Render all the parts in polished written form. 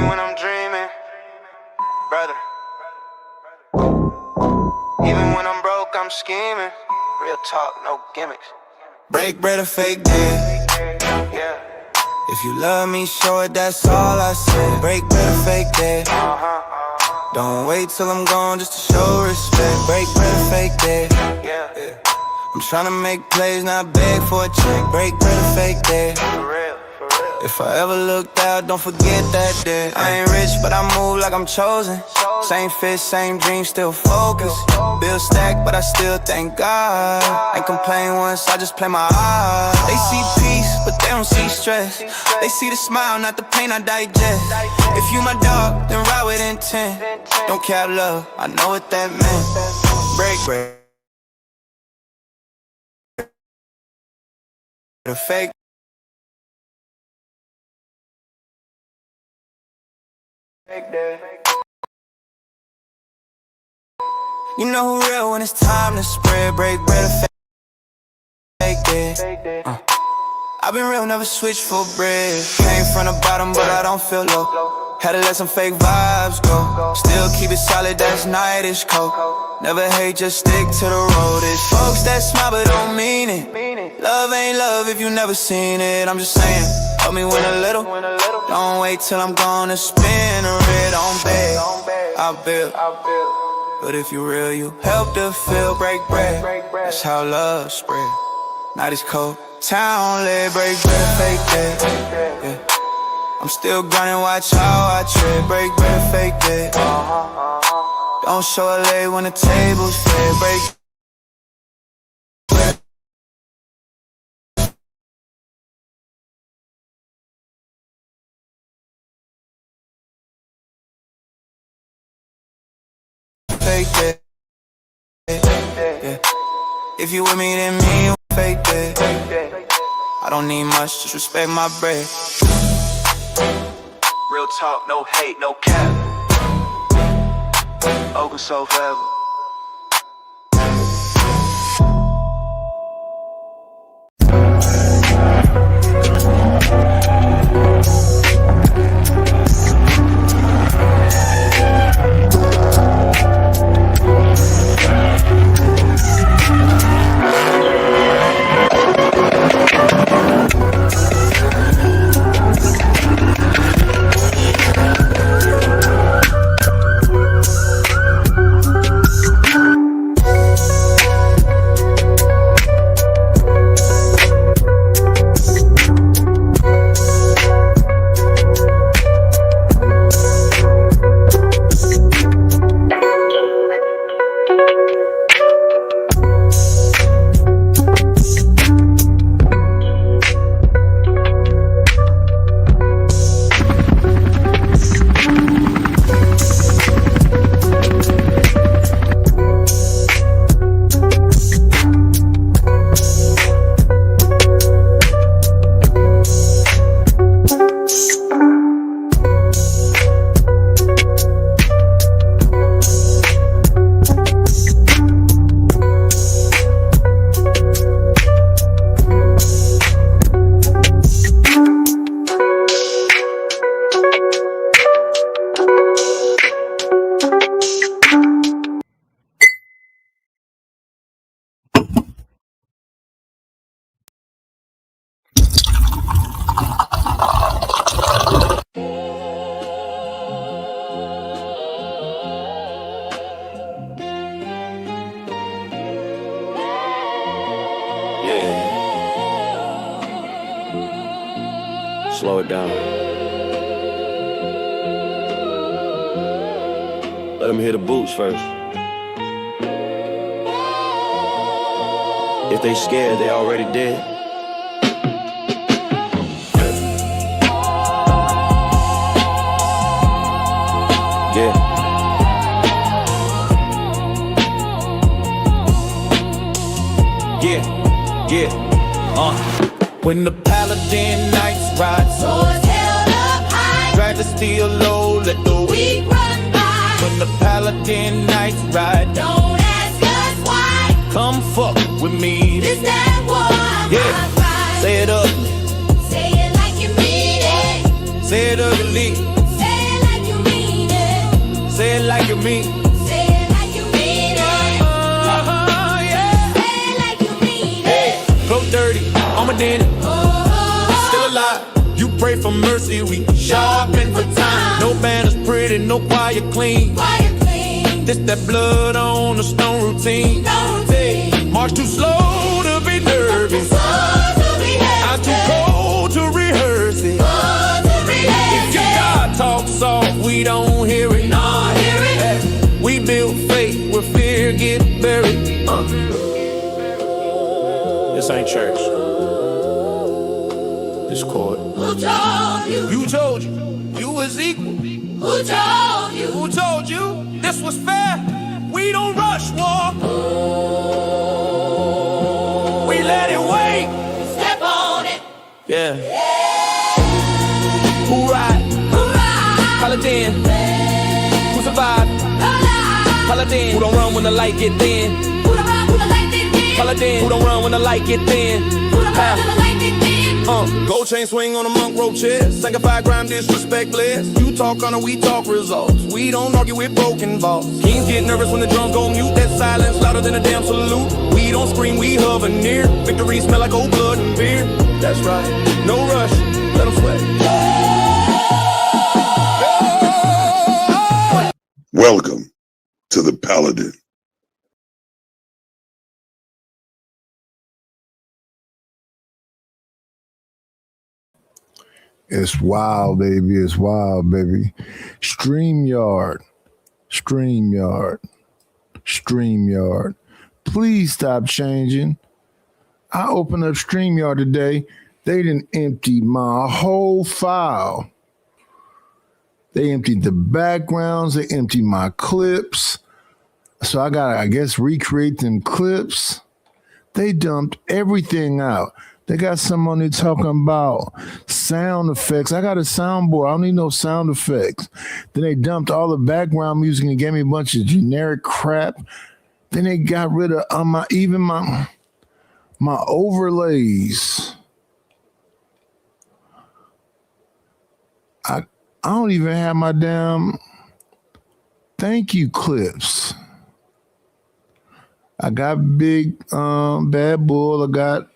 when I'm dreaming, brother. Even when I'm broke, I'm scheming. Real talk, no gimmicks. Break bread or fake dead. Yeah. If you love me, show it, that's all I say. Break bread or fake dead. Don't wait till I'm gone just to show respect. Break bread or fake dead. Yeah. I'm tryna make plays, not beg for a check. Break bread or fake dead. For real, for real. If I ever looked out, don't forget that day. I ain't rich, but I move like I'm chosen. Same fish, same dream, still focused. Bill stacked, but I still thank God. Ain't complain once, I just play my odds. They see peace, but they don't see stress. They see the smile, not the pain I digest. If you my dog, then ride with intent. Don't cap love, I know what that meant. Break bread. The fake. You know who real when it's time to spread. Break bread or fake dead. I've been real, never switch for bread. Came from the bottom, but I don't feel low. Had to let some fake vibes go. Still keep it solid, that's nightish cold. Never hate, just stick to the road. It's folks that smile but don't mean it. Love ain't love if you never seen it. I'm just saying, help me win a little. Don't wait till I'm gonna spin a red on bed. I'll build. But if you real, you help to feel. Break bread, that's how love spread. Night is cold, town lit. Break bread, fake dead. Yeah. I'm still grinding, watch how I tread. Break bread, fake dead. Don't show a leg when the table's fed. Break bread. Fake dead. Yeah. If you with me, then me, you fake dead. I don't need much, just respect my bread. Real talk, no hate, no cap. Open so forever. Slow it down. Let them hear the boots first. If they scared, they already dead. Yeah. When the Paladin Knights ride, swords held up high, drag the steel low, let the weak run by. When the Paladin Knights ride, Don't ask us why. come fuck with me. This that war, Yeah. my Say it up, Say it like you mean it. say it ugly. Say it me. Say it like you mean it. Yeah. Say it like you mean it. Flow dirty, I'm a dandy. Still alive, you pray for mercy. We sharpen for time. No banners pretty, no quiet clean. Quiet clean. This that blood on the stone routine. No routine. March too slow to be nervous. So to be I'm too cold to rehearse it. If your God talks soft, we don't hear it. We build faith where fear get buried. This ain't church. This court. Who told you? You told you you was equal. Who told you? Who told you this was fair? We don't rush war. We let it wait. Step on it. Yeah. Who ride? Paladin. Who survive? Paladin. Who don't run when the light get thin? Who the run, who the light get thin? Paladin. Who don't run when the light get thin? Who the run, who the light get thin? Gold chain swing on a monk rope chair. Sanctified crime, disrespect bless. You talk honor, we talk results. We don't argue with broken vaults. Kings get nervous when the drums go mute. That silence louder than a damn salute. We don't scream, we hover near. Victory smell like old blood and beer. That's right, no rush, let them sweat. Welcome to the Paladin. It's wild, baby. It's wild, baby. StreamYard. Please stop changing. I opened up StreamYard today. They didn't empty my whole file. They emptied the backgrounds. They emptied my clips. So I got to, I guess, recreate them clips. They dumped everything out. They got someone there talking about sound effects. I got a soundboard. I don't need no sound effects. Then they dumped all the background music and gave me a bunch of generic crap. Then they got rid of my overlays. I don't even have my damn thank you clips. I got Big Bad Bull. I got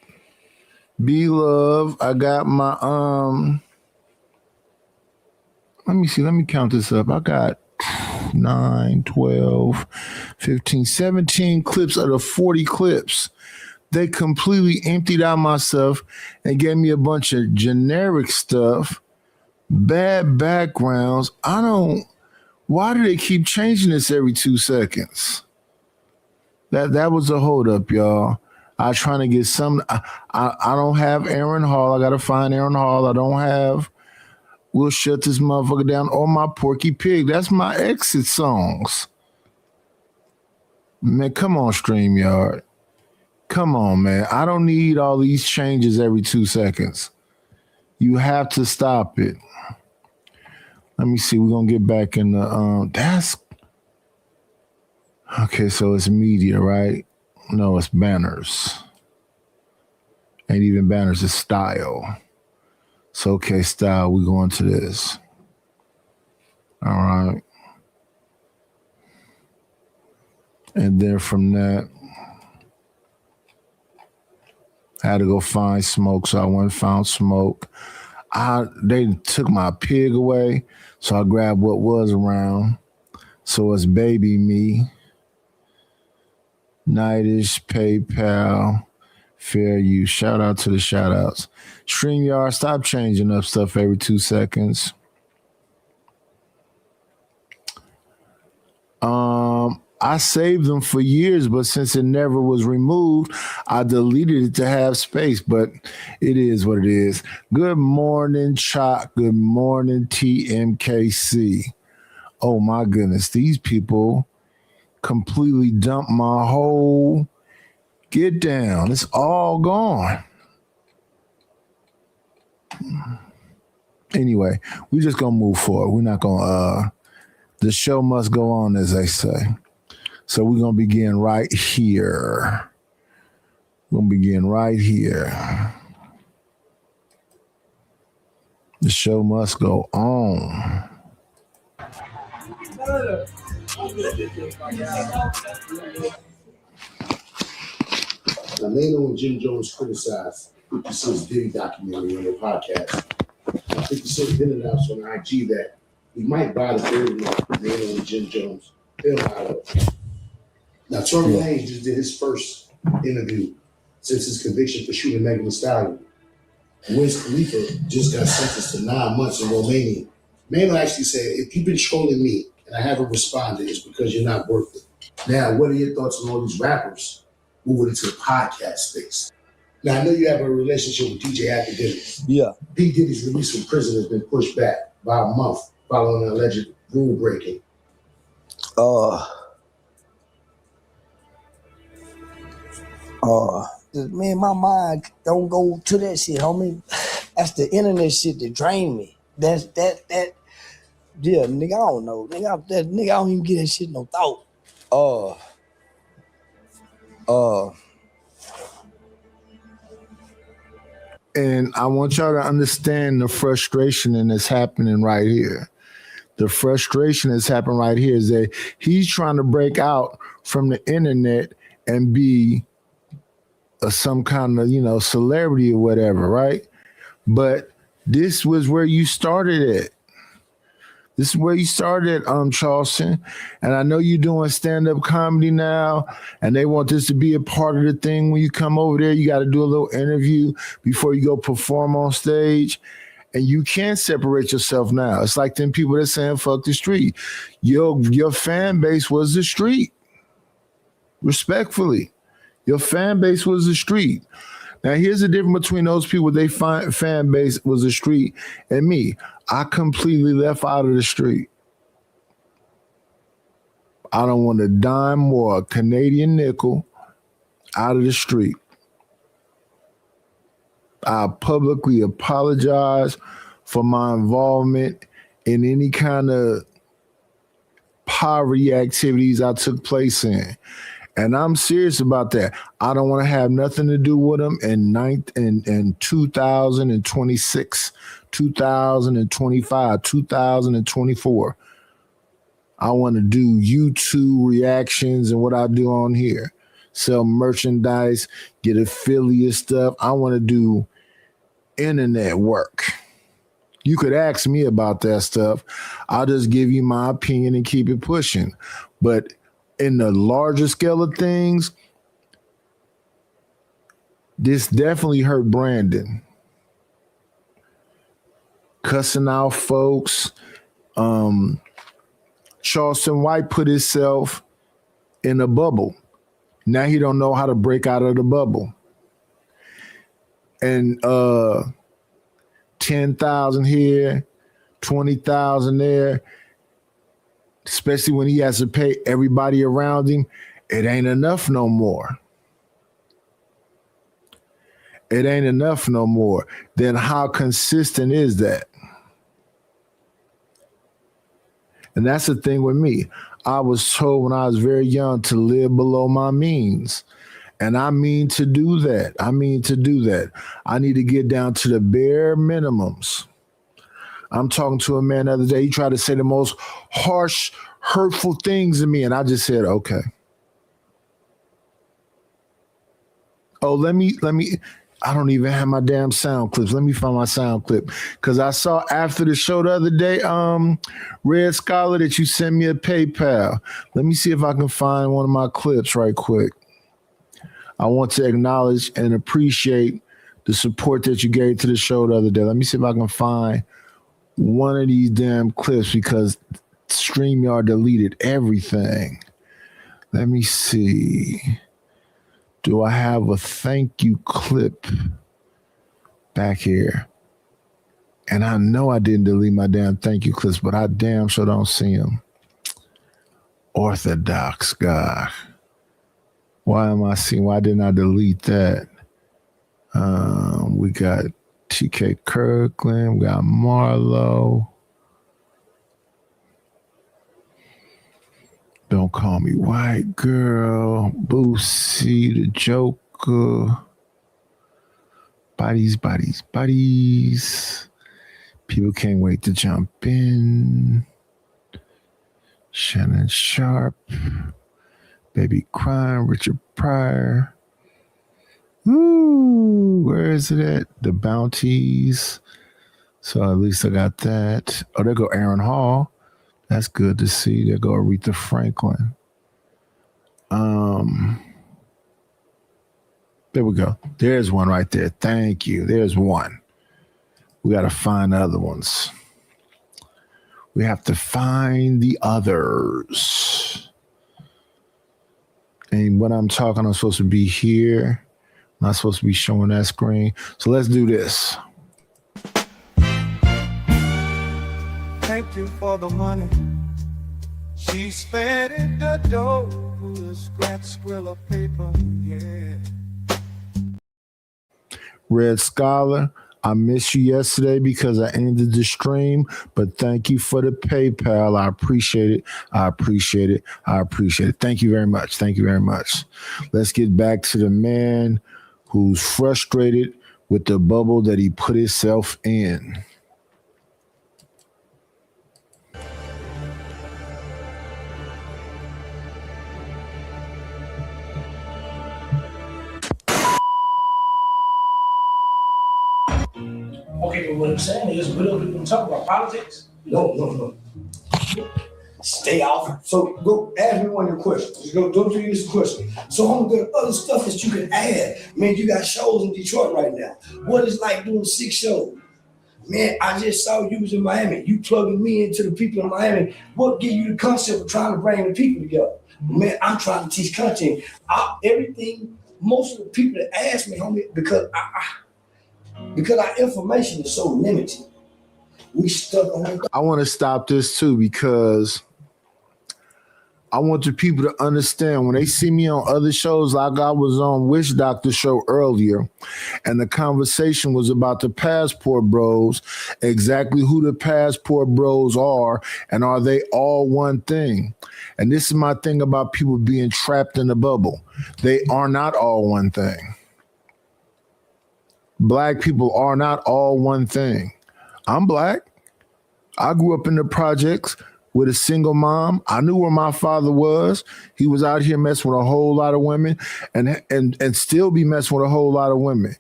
Be Love. I got my let me see, let me count this up. I got 9, 12, 15, 17 clips out of 40 clips. They completely emptied out my stuff and gave me a bunch of generic stuff, bad backgrounds. Why do they keep changing this every 2 seconds? That was a hold up, y'all. I was trying to get some. I don't have Aaron Hall. I got to find Aaron Hall. I don't have We'll Shut This Motherfucker Down or my Porky Pig. That's my exit songs. Man, come on, StreamYard. Come on, man. I don't need all these changes every 2 seconds. You have to stop it. Let me see. We're going to get back in the, that's, okay, so it's media, right? No, it's banners. Ain't even banners, it's style. So, okay, style, we're going to this. All right. And then from that, I had to go find smoke, so I went and found smoke. They took my pig away, so I grabbed what was around. So it's Baby Me, Nightish, PayPal, Fair Use. Shout out to the shout outs. StreamYard, stop changing up stuff every 2 seconds. I saved them for years, but since it never was removed, I deleted it to have space, but it is what it is. Good morning, Chalk. Good morning, TMKC. Oh my goodness, these people completely dumped my whole get down. It's all gone. Anyway, we're just going to move forward. We're not going to, the show must go on, as they say. So we're going to begin right here. We're going to begin right here. The show must go on. Now, Mano and Jim Jones criticized 50 Cent's Diddy documentary on their podcast. 50 Cent then announced on IG that he might buy the third Mano and Jim Jones film out of it. Now, Tory Lanez just did his first interview since his conviction for shooting Megan Thee Stallion. Wiz Khalifa just got sentenced to 9 months in Romania. Mano actually said, if you've been trolling me and I haven't responded, it's because you're not worth it. Now, what are your thoughts on all these rappers moving into the podcast space? Now, I know you have a relationship with DJ Academics. Yeah. P. Diddy's release from prison has been pushed back by a month following an alleged rule breaking. Man, my mind don't go to that shit, homie. That's the internet shit that drained me. Yeah, nigga, I don't know. Nigga, I don't even get that shit no thought. And I want y'all to understand the frustration that's happening right here. The frustration that's happening right here is that he's trying to break out from the internet and be some kind of, celebrity or whatever, right? But this was where you started at. This is where you started, Charleston. And I know you're doing stand-up comedy now, and they want this to be a part of the thing. When you come over there, you got to do a little interview before you go perform on stage. And you can't separate yourself now. It's like them people that saying, fuck the street. Your fan base was the street. Respectfully. Your fan base was the street. Now, here's the difference between those people, they fan base was the street, and me. I completely left out of the street. I don't want a dime or a Canadian nickel out of the street. I publicly apologize for my involvement in any kind of poverty activities I took place in. And I'm serious about that. I don't want to have nothing to do with them in 2026, 2025, 2024. I want to do YouTube reactions and what I do on here. Sell merchandise, get affiliate stuff. I want to do internet work. You could ask me about that stuff. I'll just give you my opinion and keep it pushing. But in the larger scale of things, this definitely hurt Brandon. Cussing out folks. Charleston White put himself in a bubble. Now he don't know how to break out of the bubble. And 10,000 here, 20,000 there, especially when he has to pay everybody around him, it ain't enough no more. It ain't enough no more. Then how consistent is that? And that's the thing with me. I was told when I was very young to live below my means. And I mean to do that. I need to get down to the bare minimums. I'm talking to a man the other day. He tried to say the most harsh, hurtful things to me. And I just said, okay. Oh, let me, I don't even have my damn sound clips. Let me find my sound clip. Because I saw after the show the other day, Red Scholar, that you sent me a PayPal. Let me see if I can find one of my clips right quick. I want to acknowledge and appreciate the support that you gave to the show the other day. Let me see if I can find one of these damn clips because StreamYard deleted everything. Let me see. Do I have a thank you clip back here? And I know I didn't delete my damn thank you clips, but I damn sure don't see them. Orthodox guy. Why didn't I delete that? We got TK Kirkland, we got Marlo. Don't Call Me White Girl, Boosie, The Joker, Bodies. People can't wait to jump in. Shannon Sharp, Baby Crime, Richard Pryor. Ooh, where is it at? The Bounties. So at least I got that. Oh, there go Aaron Hall. That's good to see. There go Aretha Franklin. There we go. There's one right there. Thank you. There's one. We got to find the other ones. We have to find the others. And when I'm talking, I'm supposed to be here. I'm not supposed to be showing that screen. So let's do this. Thank you for the money. She spent it the dough. The scratch squill of paper, yeah. Red Scholar, I missed you yesterday because I ended the stream, but thank you for the PayPal. I appreciate it. I appreciate it. I appreciate it. Thank you very much. Thank you very much. Let's get back to the man who's frustrated with the bubble that he put himself in. Okay, but what I'm saying is, we don't talk about politics. No. Stay off. So go ask me one of your questions. Just go through this question. So I'm gonna get other stuff that you can add. Man, you got shows in Detroit right now. What is like doing 6 shows? Man, I just saw you was in Miami. You plugging me into the people in Miami. What gave you the concept of trying to bring the people together? Man, I'm trying to teach content. Everything, most of the people that ask me, homie, because our information is so limited. We stuck on it. I want to stop this too because I want the people to understand when they see me on other shows, like I was on Wish Doctor show earlier, and the conversation was about the Passport Bros, exactly who the Passport Bros are, and are they all one thing? And this is my thing about people being trapped in a bubble. They are not all one thing. Black people are not all one thing. I'm black. I grew up in the projects with a single mom. I knew where my father was. He was out here messing with a whole lot of women and still be messing with a whole lot of women.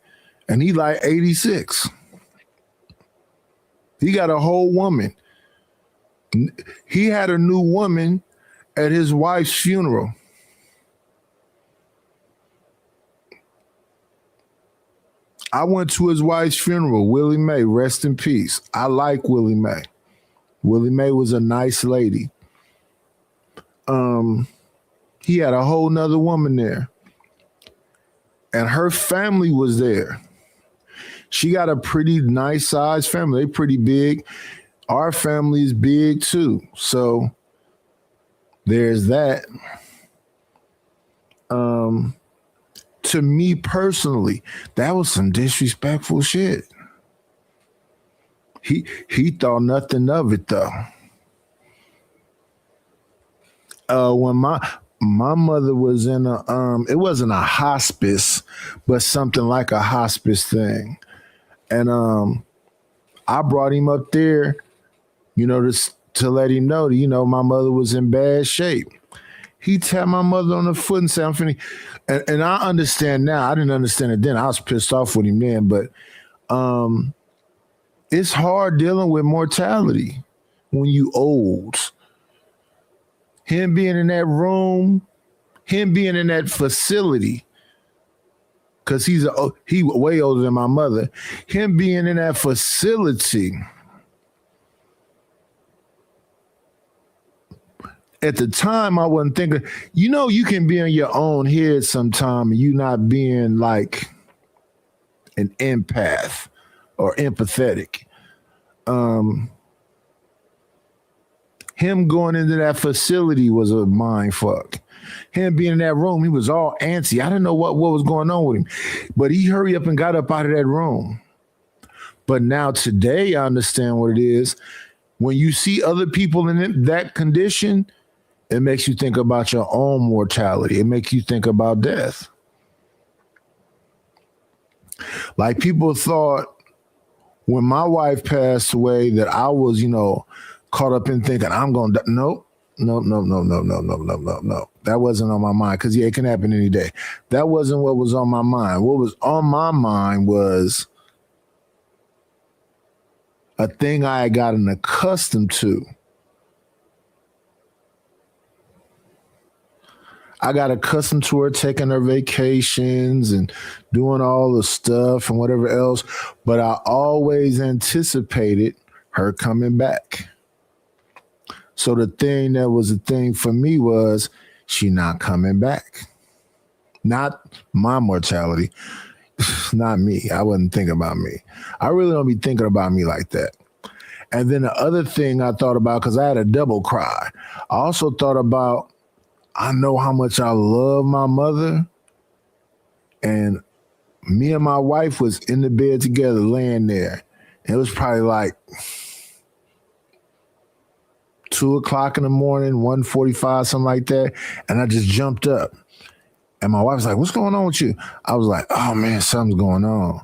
And he like 86. He got a whole woman. He had a new woman at his wife's funeral. I went to his wife's funeral, Willie Mae, rest in peace. I like Willie Mae. Willie Mae was a nice lady. He had a whole nother woman there. And her family was there. She got a pretty nice sized family. They pretty big. Our family is big too. So there's that. To me personally, that was some disrespectful shit. He thought nothing of it though. When my mother was in it wasn't a hospice, but something like a hospice thing. And I brought him up there, to let him know that, my mother was in bad shape. He tapped my mother on the foot and said, I'm finna. And I understand now. I didn't understand it then. I was pissed off with him then, but it's hard dealing with mortality when you old. Him being in that room, him being in that facility, because he way older than my mother. Him being in that facility. At the time, I wasn't thinking, you can be in your own head sometime and you not being like an empath or empathetic. Him going into that facility was a mind fuck. Him being in that room, he was all antsy. I didn't know what was going on with him, but he hurried up and got up out of that room. But now today, I understand what it is. When you see other people in that condition, it makes you think about your own mortality. It makes you think about death. Like people thought when my wife passed away that I was, caught up in thinking I'm going to die. Nope. No. That wasn't on my mind because it can happen any day. That wasn't what was on my mind. What was on my mind was a thing I had gotten accustomed to. I got accustomed to her taking her vacations and doing all the stuff and whatever else, but I always anticipated her coming back. So the thing that was a thing for me was she not coming back. Not my mortality. Not me. I wasn't thinking about me. I really don't be thinking about me like that. And then the other thing I thought about, because I had a double cry, I also thought about, I know how much I love my mother. And me and my wife was in the bed together laying there. It was probably like 2:00 in the morning, 1:45, something like that. And I just jumped up. And my wife was like, what's going on with you? I was like, oh man, something's going on.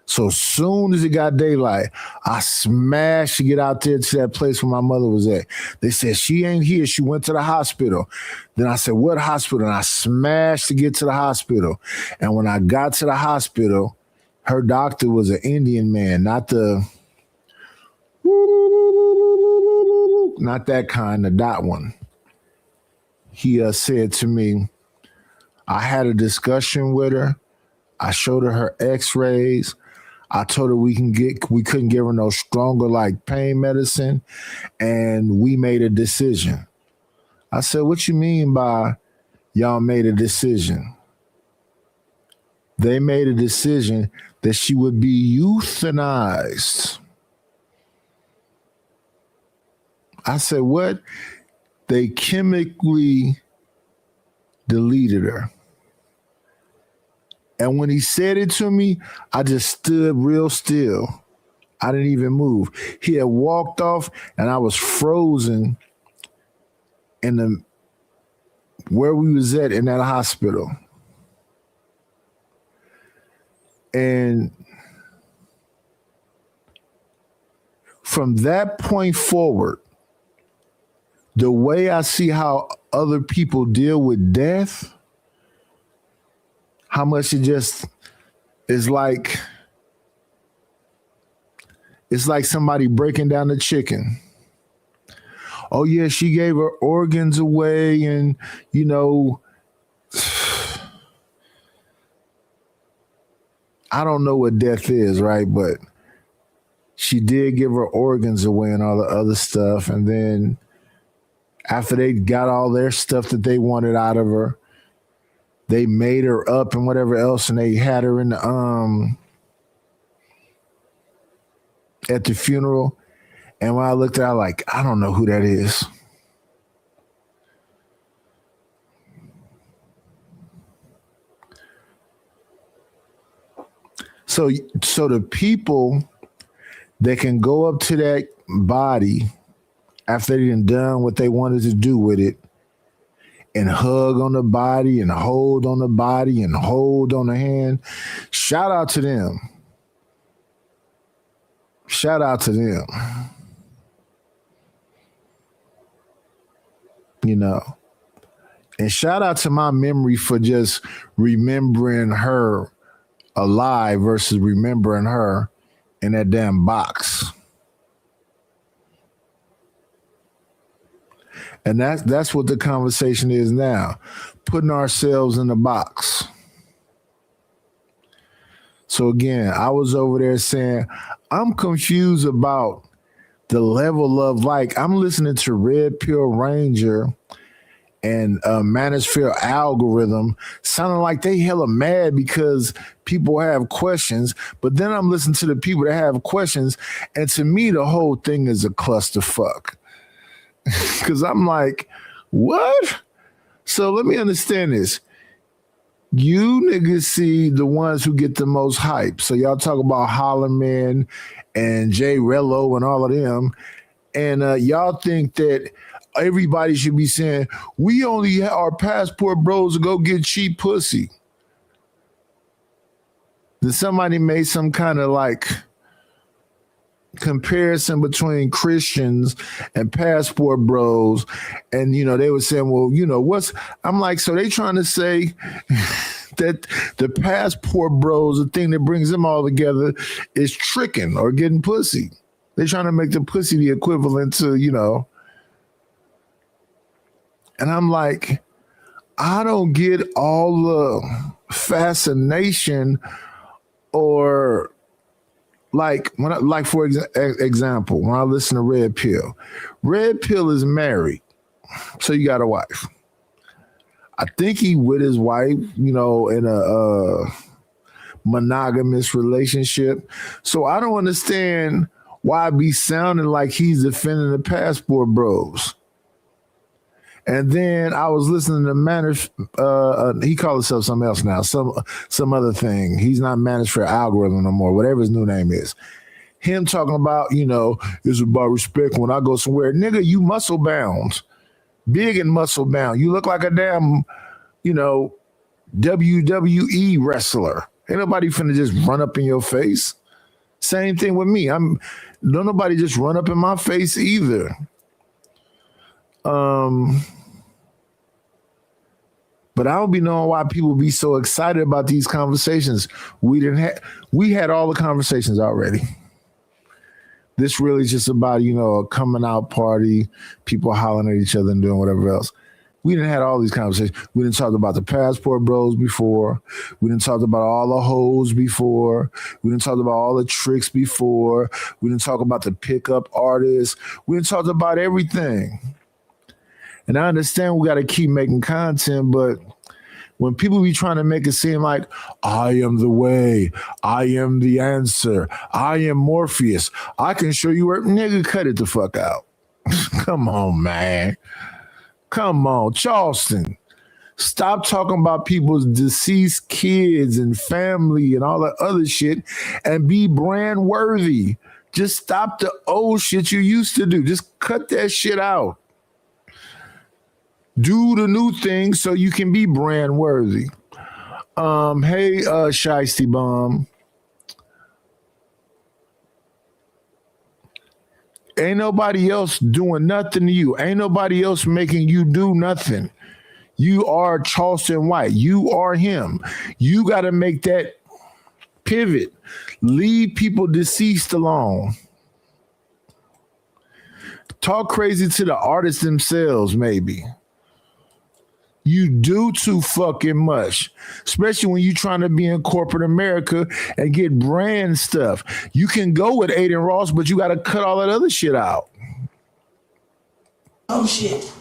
So as soon as it got daylight, I smashed to get out there to that place where my mother was at. They said, she ain't here. She went to the hospital. Then I said, what hospital? And I smashed to get to the hospital. And when I got to the hospital, her doctor was an Indian man, not that kind, the dot one. He said to me, I had a discussion with her. I showed her x-rays. I told her we couldn't give her no stronger like pain medicine, and we made a decision. I said, what you mean by y'all made a decision? They made a decision that she would be euthanized. I said, what? They chemically deleted her. And when he said it to me, I just stood real still. I didn't even move. He had walked off and I was frozen in where we was at in that hospital. And from that point forward, the way I see how other people deal with death, how much it just is like, it's like somebody breaking down the chicken. Oh yeah, she gave her organs away and, you know, I don't know what death is, right? But she did give her organs away and all the other stuff. And then after they got all their stuff that they wanted out of her, they made her up and whatever else, and they had her in the at the funeral. And when I looked at her, like, I don't know who that is. So the people that can go up to that body after they done what they wanted to do with it, and hug on the body and hold on the body and hold on the hand. Shout out to them. Shout out to them. You know, and shout out to my memory for just remembering her alive versus remembering her in that damn box. And that's what the conversation is now, putting ourselves in the box. So again, I was over there saying, I'm confused about the level of, like, I'm listening to Red Pill Ranger and Manosphere Algorithm sounding like they hella mad because people have questions. But then I'm listening to the people that have questions, and to me, the whole thing is a clusterfuck. Because I'm like, what? So let me understand this. You niggas see the ones who get the most hype. So y'all talk about Hollerman and Jay Rello and all of them. And y'all think that everybody should be saying, we only are passport bros to go get cheap pussy. Then somebody made some kind of like comparison between Christians and passport bros, and they were saying, well, I'm like, so they trying to say that the passport bros, the thing that brings them all together, is tricking or getting pussy. They're trying to make the pussy the equivalent to, and I'm like, I don't get all the fascination or like for example, when I listen to Red Pill is married, so you got a wife. I think he with his wife, in a monogamous relationship. So I don't understand why I be sounding like he's defending the passport bros. And then I was listening to Manners. He calls himself something else now, some other thing. He's not Manners for algorithm no more, whatever his new name is. Him talking about, it's about respect when I go somewhere. Nigga, you muscle bound, big and muscle bound. You look like a damn, WWE wrestler. Ain't nobody finna just run up in your face. Same thing with me. Don't nobody just run up in my face either. But I don't be knowing why people be so excited about these conversations. We had all the conversations already. This really is just about, a coming out party, people hollering at each other and doing whatever else. We didn't had all these conversations. We didn't talk about the passport bros before. We didn't talk about all the hoes before. We didn't talk about all the tricks before. We didn't talk about the pickup artists. We didn't talk about everything. And I understand we got to keep making content, but when people be trying to make it seem like I am the way, I am the answer, I am Morpheus, I can show you where, nigga, cut it the fuck out. Come on, man. Come on, Charleston. Stop talking about people's deceased kids and family and all that other shit and be brand worthy. Just stop the old shit you used to do. Just cut that shit out. Do the new thing so you can be brand worthy. Hey, Shiesty Bomb. Ain't nobody else doing nothing to you. Ain't nobody else making you do nothing. You are Charleston White. You are him. You got to make that pivot. Leave people deceased alone. Talk crazy to the artists themselves, maybe. You do too fucking much, especially when you're trying to be in corporate America and get brand stuff. You can go with Aiden Ross, but you got to cut all that other shit out. Oh, shit.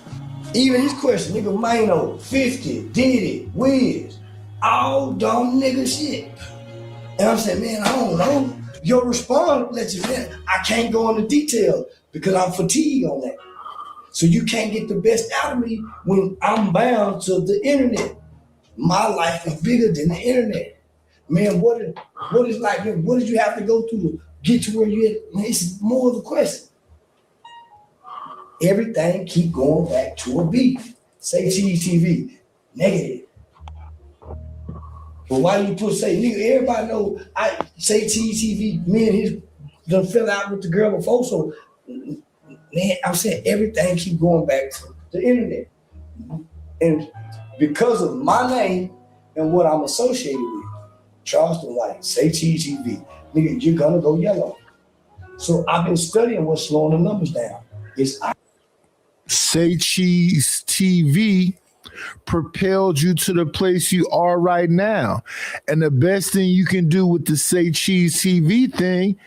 Even his question, nigga, Mano, 50, Diddy, Wiz, all dumb nigga shit. And I'm saying, man, I don't know. Your response lets you, man, I can't go into detail because I'm fatigued on that. So you can't get the best out of me when I'm bound to the internet. My life is bigger than the internet. Man, what is like, man, what did you have to go through to get to where you at? Man, it's more of a question. Everything keep going back to a beef. Say Cheese TV, negative. But why do you say, nigga, everybody know I say Cheese TV, me and his done fell out with the girl before, so man, I'm saying everything keep going back to the internet. And because of my name and what I'm associated with, Charleston White, say Cheese TV, nigga, you're gonna go yellow. So I've been studying what's slowing the numbers down. Say Cheese TV propelled you to the place you are right now. And the best thing you can do with the Say Cheese TV thing,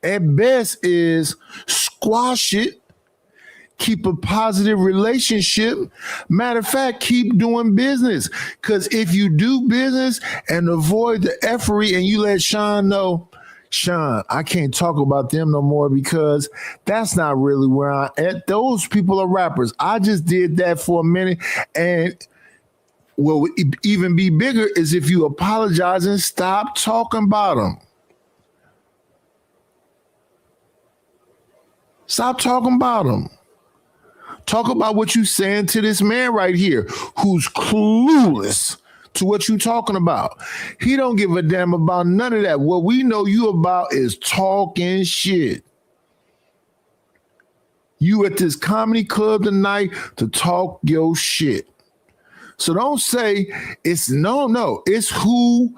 at best, is squash it. Keep a positive relationship. Matter of fact, keep doing business. Because if you do business and avoid the effery and you let Sean know, Sean, I can't talk about them no more because that's not really where I'm at. Those people are rappers. I just did that for a minute. And what would even be bigger is if you apologize and stop talking about them. Stop talking about them. Talk about what you saying to this man right here who's clueless to what you talking about. He don't give a damn about none of that. What we know you about is talking shit. You at this comedy club tonight to talk your shit. So don't say it's no. It's who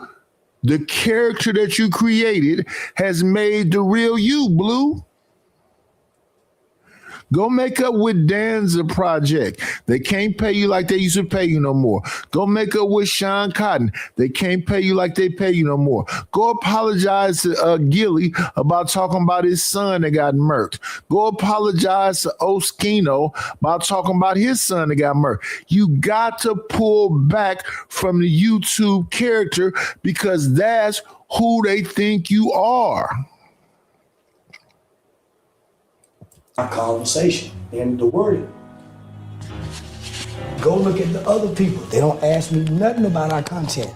the character that you created has made the real you, Blue. Go make up with Danza Project. They can't pay you like they used to pay you no more. Go make up with Sean Cotton. They can't pay you like they pay you no more. Go apologize to Gilly about talking about his son that got murked. Go apologize to Oskino about talking about his son that got murked. You got to pull back from the YouTube character because that's who they think you are. Our conversation and the wording. Go look at the other people. They don't ask me nothing about our content.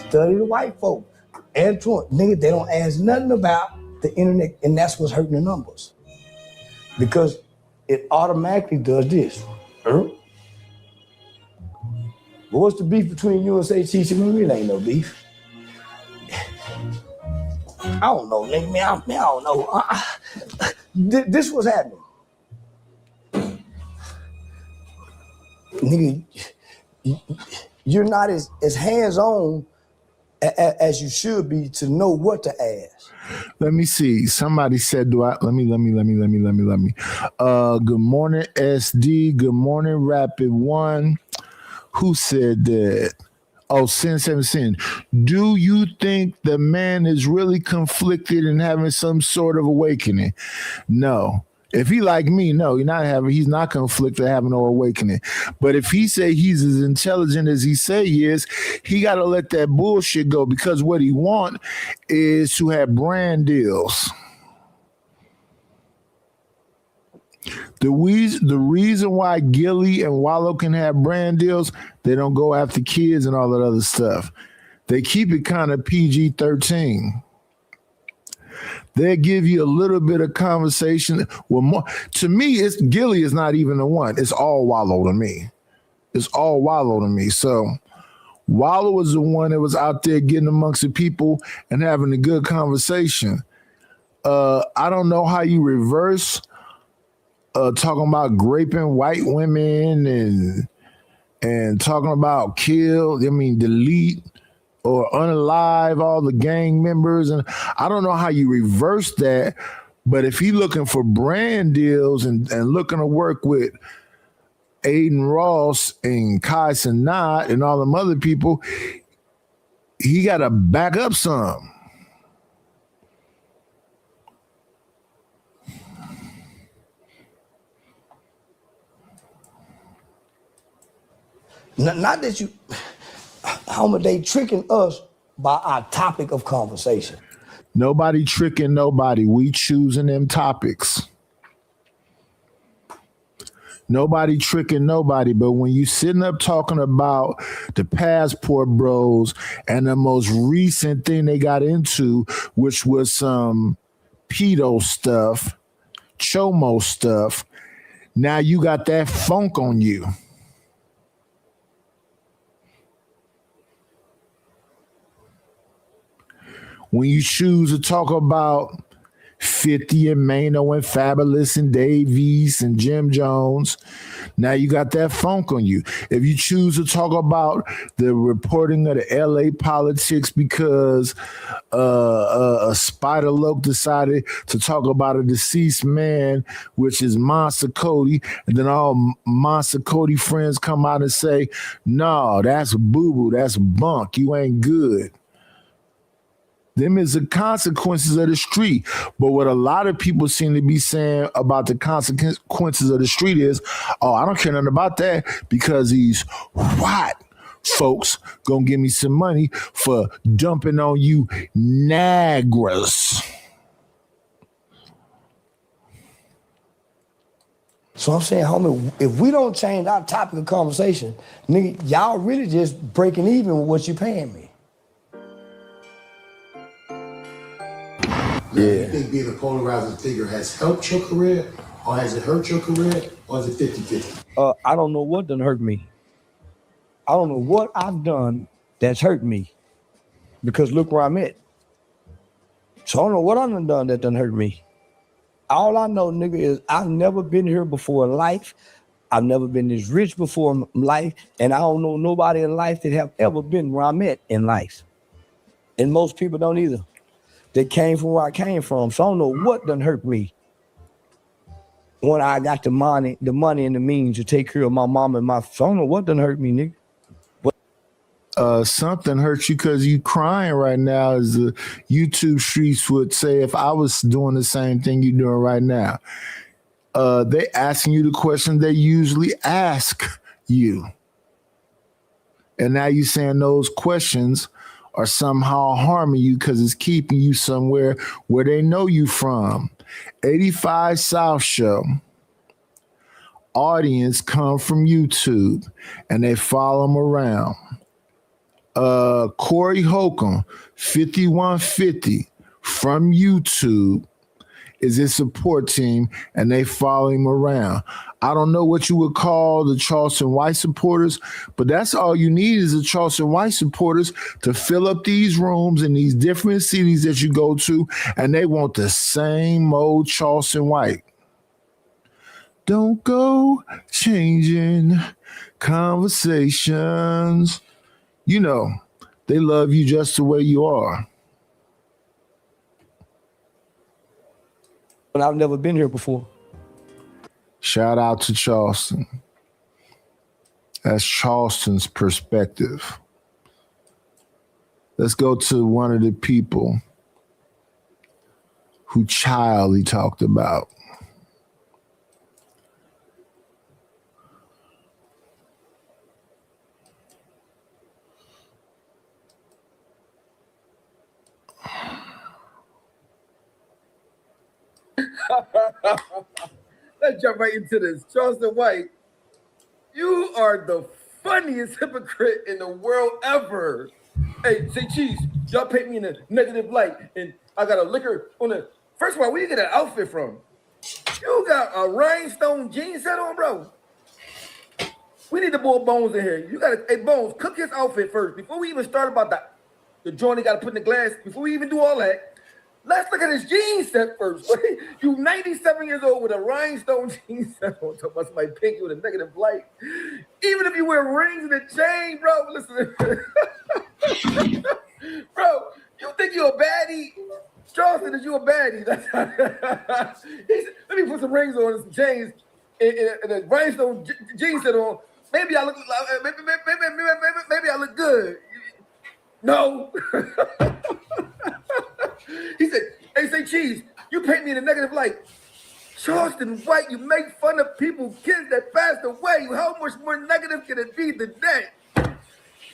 Study the white folk. Antoine, nigga, they don't ask nothing about the internet, and that's what's hurting the numbers. Because it automatically does this. What's the beef between you and say Cheech? It really ain't no beef. I don't know, nigga. I don't know. This was happening. Nigga, you're not as hands-on as you should be to know what to ask. Let me see. Somebody said, let me. Good morning, SD. Good morning, Rapid One. Who said that? Oh, Sin. Do you think the man is really conflicted and having some sort of awakening? No. If he like me, no, he's not conflicted, having no awakening. But if he say he's as intelligent as he say he is, he got to let that bullshit go because what he want is to have brand deals. The reason why Gilly and Wallow can have brand deals, they don't go after kids and all that other stuff. They keep it kind of PG-13. They give you a little bit of conversation. Well, more, to me, Gilly is not even the one. It's all Wallow to me. So Wallow was the one that was out there getting amongst the people and having a good conversation. I don't know how you reverse talking about raping white women and talking about delete or unalive all the gang members. And I don't know how you reverse that, but if he looking for brand deals and looking to work with Aiden Ross and Kai Sanat and all them other people, he got to back up some. Not that you, Homer, they tricking us by our topic of conversation. Nobody tricking nobody. We choosing them topics. Nobody tricking nobody. But when you sitting up talking about the passport bros and the most recent thing they got into, which was some pedo stuff, chomo stuff, now you got that funk on you. When you choose to talk about 50 and Mano and Fabulous and Davies and Jim Jones, now you got that funk on you. If you choose to talk about the reporting of the LA politics because a Spider Loke decided to talk about a deceased man, which is Monster Cody, and then all Monster Cody friends come out and say, no, that's boo-boo, that's bunk, you ain't good. Them is the consequences of the street. But what a lot of people seem to be saying about the consequences of the street is, oh, I don't care nothing about that because these white folks gonna give me some money for dumping on you Nagras. So I'm saying, homie, if we don't change our topic of conversation, nigga, y'all really just breaking even with what you paying me. Now, do you think being a polarizing figure has helped your career, or has it hurt your career, or is it 50-50? I don't know what done hurt me. I don't know what I've done that's hurt me, because look where I'm at. So I don't know what I've done that done hurt me. All I know, nigga, is I've never been here before in life. I've never been this rich before in life, and I don't know nobody in life that have ever been where I'm at in life. And most people don't either. They came from where I came from, so I don't know what done hurt me when I got the money and the means to take care of my mom and my. So I don't know what done hurt me, nigga. Something hurts you because you crying right now, as the YouTube streets would say if I was doing the same thing you're doing right now. They asking you the question they usually ask you. And now you saying those questions are somehow harming you because it's keeping you somewhere where they know you from. 85 South Show audience come from YouTube and they follow them around. Corey Holcomb, 5150 from YouTube is his support team, and they follow him around. I don't know what you would call the Charleston White supporters, but that's all you need is the Charleston White supporters to fill up these rooms in these different cities that you go to, and they want the same old Charleston White. Don't go changing conversations. You know, they love you just the way you are. But I've never been here before. Shout out to Charleston. That's Charleston's perspective. Let's go to one of the people who Charlie talked about. Let's jump right into this. Charleston White, you are the funniest hypocrite in the world ever. Hey, say cheese, y'all paint me in a negative light, and I got a liquor on the. First of all, where you get that outfit from? You got a rhinestone jean set on, bro. We need the boy Bones in here. You got to, hey, Bones, cook his outfit first. Before we even start about the joint he got to put in the glass, before we even do all that, let's look at his jean set first. You 97 years old with a rhinestone jean set on, talking about somebody pink you with a negative light. Even if you wear rings and a chain, bro, listen. Bro, you think you're a baddie? Charleston, is you a baddie? He said, let me put some rings on and some chains and a rhinestone jean set on. Maybe I look maybe I look good. No. He said, hey, say cheese, you paint me in a negative light. Charleston White, you make fun of people, kids that passed away. How much more negative can it be than that?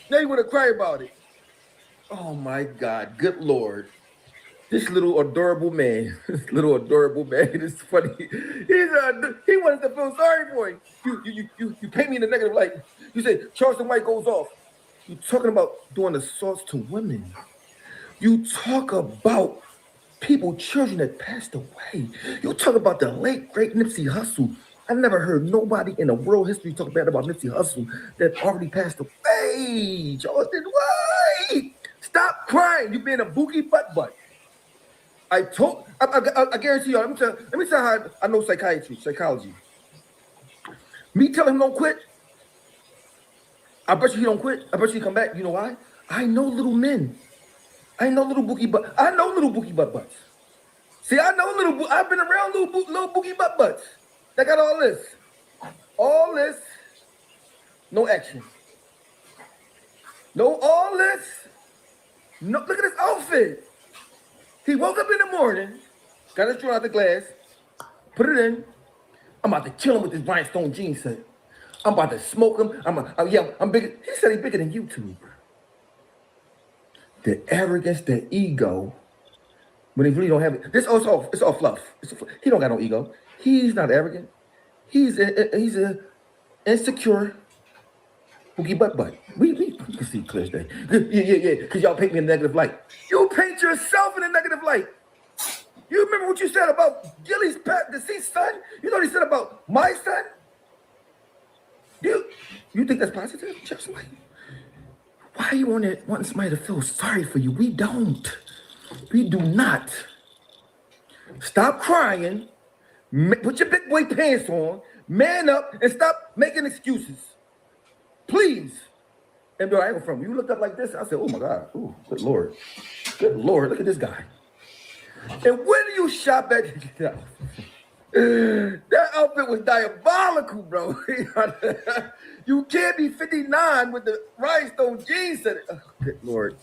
Now you want to cry about it. Oh my God, good Lord. This little adorable man is funny. He wants to feel sorry for him. You paint me in a negative light. You say Charleston White goes off. You talking about doing assaults to women. You talk about people, children that passed away. You talk about the late, great Nipsey Hussle. I never heard nobody in the world history talk bad about Nipsey Hussle that already passed away. Charleston White, stop crying. You being a boogie butt. I guarantee you, let me tell you how I know psychology. Me telling him don't quit, I bet you he don't quit. I bet you he come back. You know why? I know little men. I know little boogie butt. I know little boogie butt butts. See, I know I've been around little boogie butt butts. They got all this, no action. No, all this, no. Look at his outfit. He woke up in the morning, got his straw out the glass, put it in. I'm about to kill him with this rhinestone jean set. I'm about to smoke him. I'm bigger. He said he's bigger than YouTube. The arrogance, the ego, when he really don't have it. It's all fluff. He don't got no ego. He's not arrogant. He's a insecure boogie butt. We can see clear as day. Yeah. Because y'all paint me in a negative light. You paint yourself in a negative light. You remember what you said about Gilly's deceased son? You know what he said about my son? You think that's positive, Justin White? Why are you wanting somebody to feel sorry for you? We don't. We do not. Stop crying Put your big boy pants on, man up, and stop making excuses. Please. And bro, I ain't gonna front. When you looked up like this, I said, oh my God, ooh, good Lord. Good Lord, look at this guy. And when do you shop at? That outfit was diabolical, bro. You can't be 59 with the rhinestone jeans. Oh, good Lord.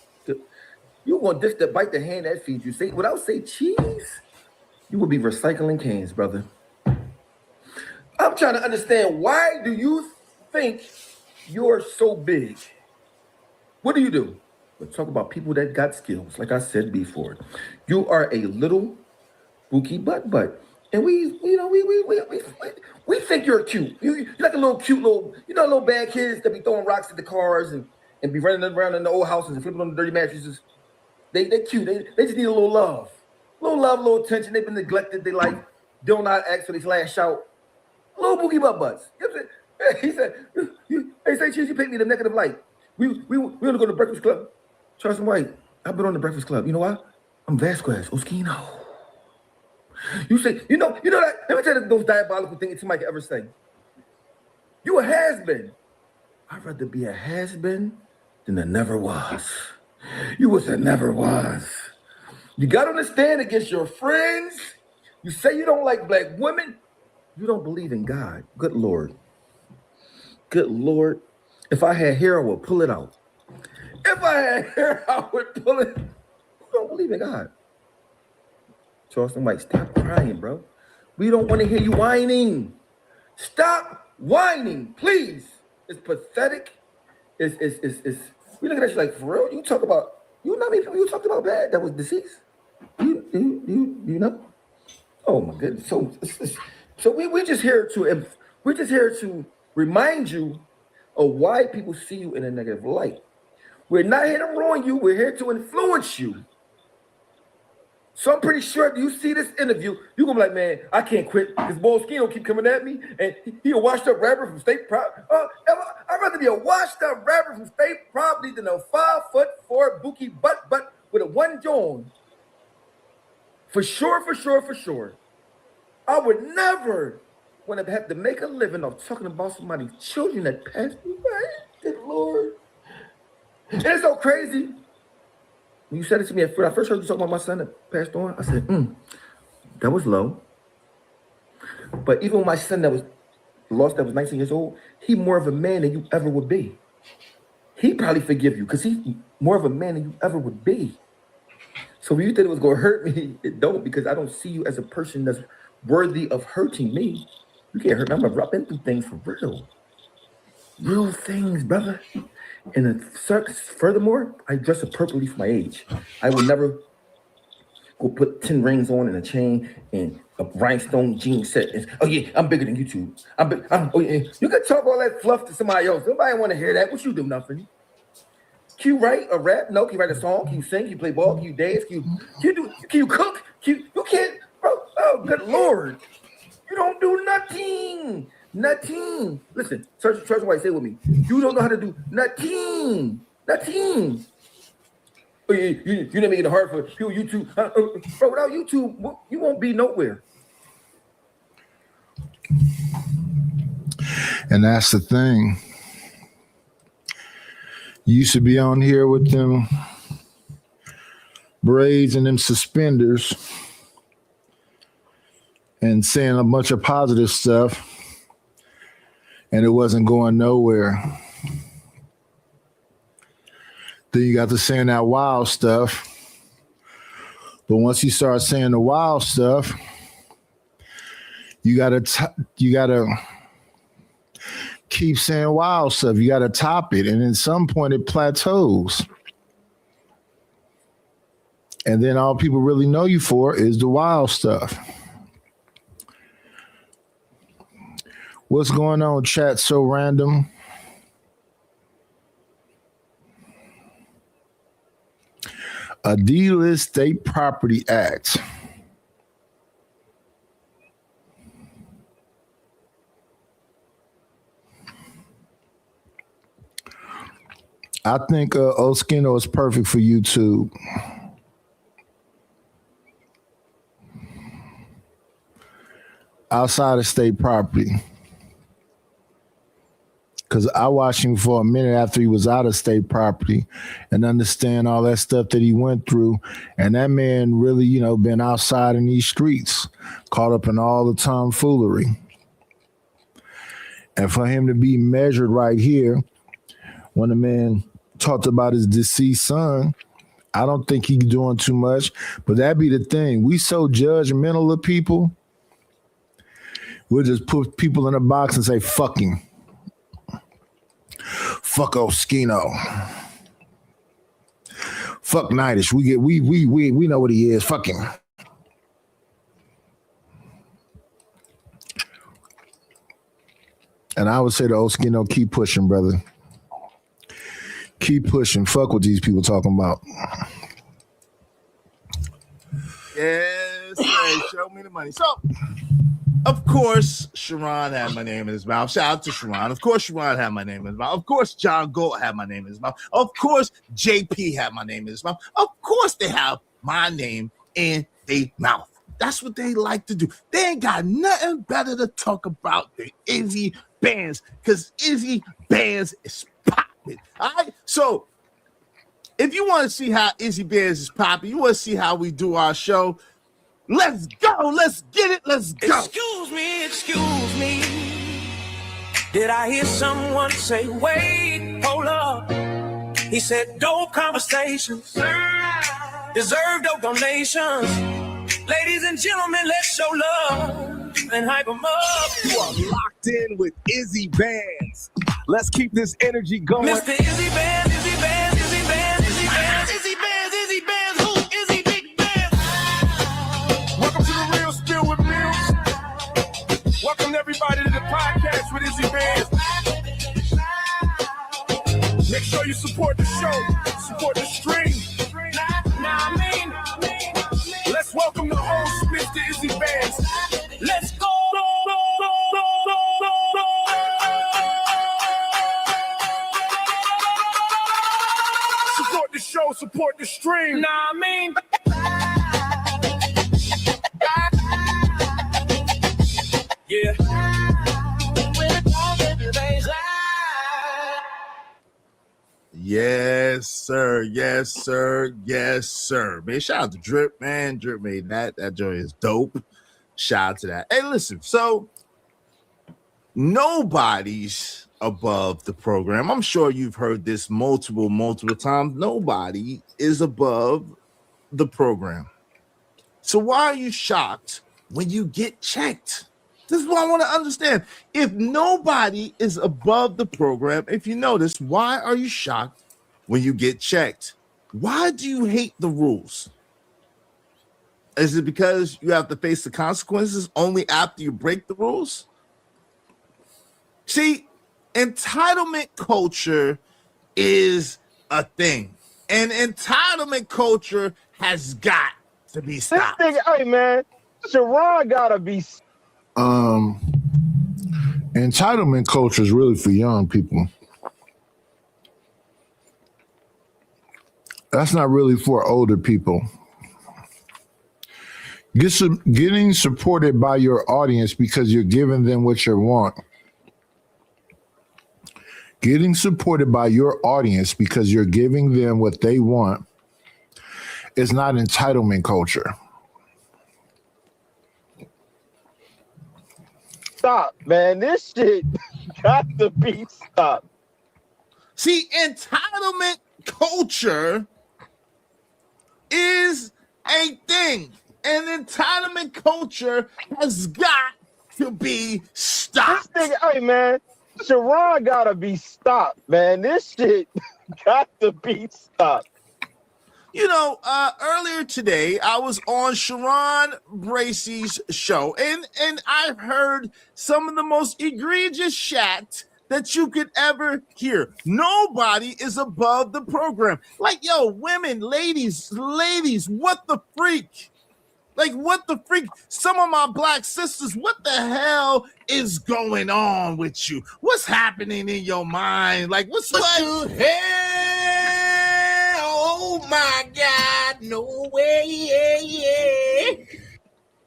You want this to bite the hand that feeds you. Say, without say cheese, you would be recycling cans, brother. I'm trying to understand, why do you think you're so big? What do? Let's talk about people that got skills. Like I said before, you are a little bookie butt. And we think you're cute. You're like a little cute little, little bad kids that be throwing rocks at the cars and be running around in the old houses and flipping on the dirty mattresses. They cute. They just need a little love. Little attention. They've been neglected. They don't not ask for this last shout. Little boogie butts. He said, hey, say cheese, you paint me the negative light. We want to go to the Breakfast Club. Charles White, I've been on the Breakfast Club. You know why? I'm Vasquez Oskino. You say, you know that. Let me tell you those diabolical things somebody can ever say. You a has-been. I'd rather be a has-been than a never was. You was a never was. You got to understand, against your friends. You say you don't like black women. You don't believe in God. Good Lord. Good Lord. If I had hair, I would pull it out. If I had hair, I would pull it. You don't believe in God. Charleston White, stop crying, bro. We don't want to hear you whining. Stop whining, please. It's pathetic. It's we look at that like, for real? You talk about, you know how many people you talked about bad that was deceased? You know? Oh my goodness. So we're just here to remind you of why people see you in a negative light. We're not here to ruin you. We're here to influence you. So I'm pretty sure if you see this interview, you're going to be like, man, I can't quit because Boskino keep coming at me, and he a washed-up rapper from state property. I'd rather be a washed-up rapper from state property than a 5'4" bookie butt with a one joint. For sure. I would never want to have to make a living off talking about somebody's children that passed away. Good Lord. And it's so crazy. When you said it to me, when I first heard you talking about my son that passed on, I said, that was low. But even my son that was lost, that was 19 years old, he more of a man than you ever would be. He probably forgive you because he's more of a man than you ever would be. So when you think it was going to hurt me, it don't, because I don't see you as a person that's worthy of hurting me. You can't hurt me. I've been through things for real. Real things, brother. And furthermore, I dress appropriately for my age. I would never go put 10 rings on and a chain and a rhinestone jean set. Oh yeah, I'm bigger than you two. Oh yeah. You can talk all that fluff to somebody else. Nobody want to hear that. What you do? Nothing. Can you write a rap? No. Can you write a song? Can you sing? Can you play ball? Can you dance? Can you cook? You can't, bro. Oh, good Lord. You don't do nothing. Nothing. Listen, Church White, say with me. You don't know how to do nothing. Nothing. Oh, yeah, you're not making it hard for people. YouTube, bro. Without YouTube, you won't be nowhere. And that's the thing. You used to be on here with them braids and them suspenders and saying a bunch of positive stuff, and it wasn't going nowhere. Then you got to saying that wild stuff. But once you start saying the wild stuff, you gotta keep saying wild stuff. You gotta top it, and at some point it plateaus. And then all people really know you for is the wild stuff. What's going on, chat? So random. A D-list state property act. I think Oskino is perfect for YouTube. outside of state property. Because I watched him for a minute after he was out of state property and understand all that stuff that he went through. And that man really, been outside in these streets, caught up in all the tomfoolery. And for him to be measured right here, when the man talked about his deceased son, I don't think he's doing too much. But that be the thing. We so judgmental of people. We'll just put people in a box and say, fuck him. Fuck Oskino. Fuck Nightish. We know what he is. Fuck him. And I would say to Oskino, keep pushing, brother. Keep pushing. Fuck what these people talking about. Yes, sir. Show me the money. So, of course, Sharon had my name in his mouth. Shout out to Sharon. Of course, Sharon had my name in his mouth. Of course, John Gold had my name in his mouth. Of course, JP had my name in his mouth. Of course, they have my name in their mouth. That's what they like to do. They ain't got nothing better to talk about than Izzy Bands, because Izzy Bands is popping. All right? So, if you want to see how Izzy Bands is popping, you want to see how we do our show, let's go. Let's get it. Let's go. Excuse me. Did I hear someone say, wait, hold up? He said, dope conversations deserve dope donations. Ladies and gentlemen, let's show love and hype them up. You are locked in with Izzy Bands. Let's keep this energy going. Mr. Izzy Bands, Izzy Bands, Izzy Bands, Izzy Bands, Izzy Bands, Izzy Bands, who? Izzy Big Bands. Welcome to the Real Skill with Mills. Welcome everybody to the podcast with Izzy Bands. Make sure you support the show, support the stream. Let's welcome the host, Mr. Izzy Bands. Let's go. Support the show, support the stream. Yeah. Yes, sir. Yes, sir. Yes, sir. Man, shout out to Drip, man. Drip made that. That joint is dope. Shout out to that. Hey, listen. So, nobody's above the program. I'm sure you've heard this multiple times. Nobody is above the program. So why are you shocked when you get checked? This is what I want to understand. If nobody is above the program, if you notice, why are you shocked when you get checked? Why do you hate the rules? Is it because you have to face the consequences only after you break the rules? See, entitlement culture is a thing, and entitlement culture has got to be stopped. This nigga, hey man, Sharon gotta be. Entitlement culture is really for young people. That's not really for older people. Getting supported by your audience because you're giving them what you want. Getting supported by your audience because you're giving them what they want is not entitlement culture. Stop, man. This shit got to be stopped. See, entitlement culture is a thing, and entitlement culture has got to be stopped. This nigga, hey man, Sharon gotta be stopped, man. This shit got to be stopped. You know, earlier today, I was on Sharon Bracey's show, and I've heard some of the most egregious shat that you could ever hear. Nobody is above the program. Like, yo, women, ladies, what the freak? Like, what the freak? Some of my black sisters, what the hell is going on with you? What's happening in your mind? Like, what the hell? Oh my God, no way.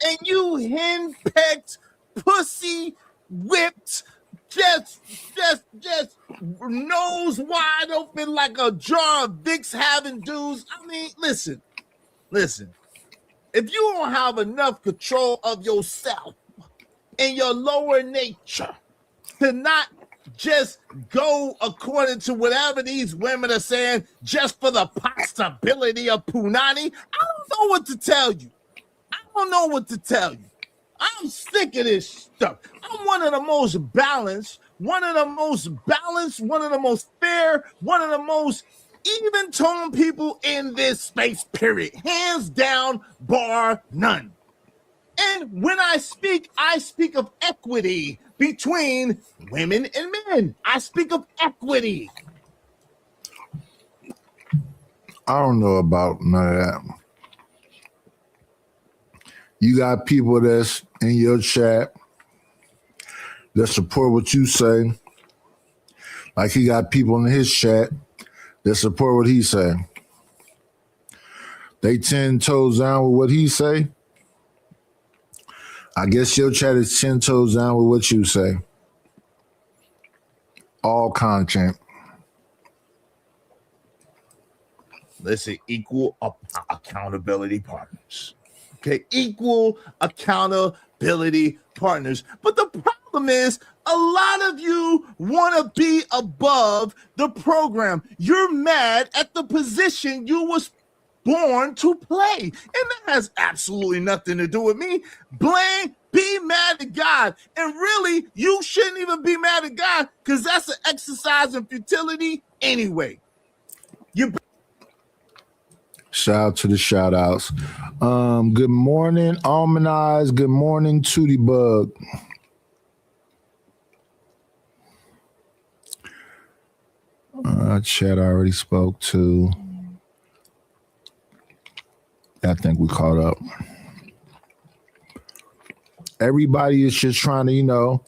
And you henpecked pussy whipped, just nose wide open like a jar of Vicks having dudes. I mean, listen. If you don't have enough control of yourself and your lower nature to not just go according to whatever these women are saying just for the possibility of punani, I don't know what to tell you. I'm sick of this stuff. I'm one of the most balanced, one of the most fair, one of the most even tone people in this space, period. Hands down, bar none. And when I speak of equity between women and men. I speak of equity. I don't know about none of that. You got people that's in your chat that support what you say. Like he got people in his chat that support what he say. They 10 toes down with what he say. I guess your chat is 10 toes down with what you say. All content. Listen, equal accountability partners. Okay, equal accountability partners. But the problem is, a lot of you want to be above the program. You're mad at the position you was born to play. And that has absolutely nothing to do with me. Be mad at God. And really, you shouldn't even be mad at God because that's an exercise in futility anyway. Shout out to the shout outs. Good morning, Almond Good morning, Tootie Bug. Chat I already spoke to. I think we caught up. Everybody is just trying to,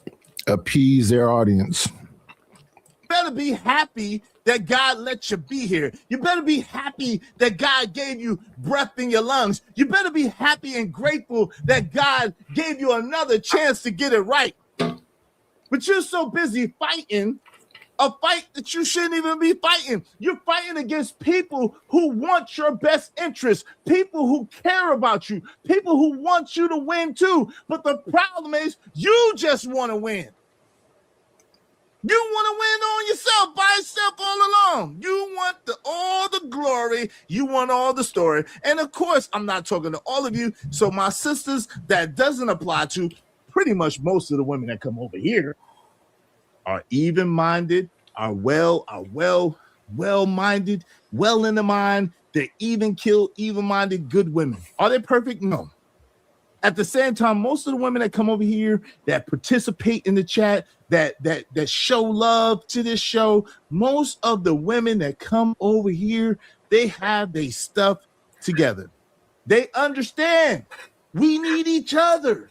appease their audience. Better be happy that God let you be here. You better be happy that God gave you breath in your lungs. You better be happy and grateful that God gave you another chance to get it right. But you're so busy fighting a fight that you shouldn't even be fighting. You're fighting against people who want your best interest, people who care about you, people who want you to win too. But the problem is you just want to win. You want to win on yourself, by yourself, all along. You want all the glory. You want all the story. And of course, I'm not talking to all of you. So my sisters, that doesn't apply to. Pretty much most of the women that come over here are even-minded, are well-minded, well in the mind. They're even-minded, good women. Are they perfect? No. At the same time, most of the women that come over here that participate in the chat, that show love to this show, most of the women that come over here, they have their stuff together. They understand we need each other.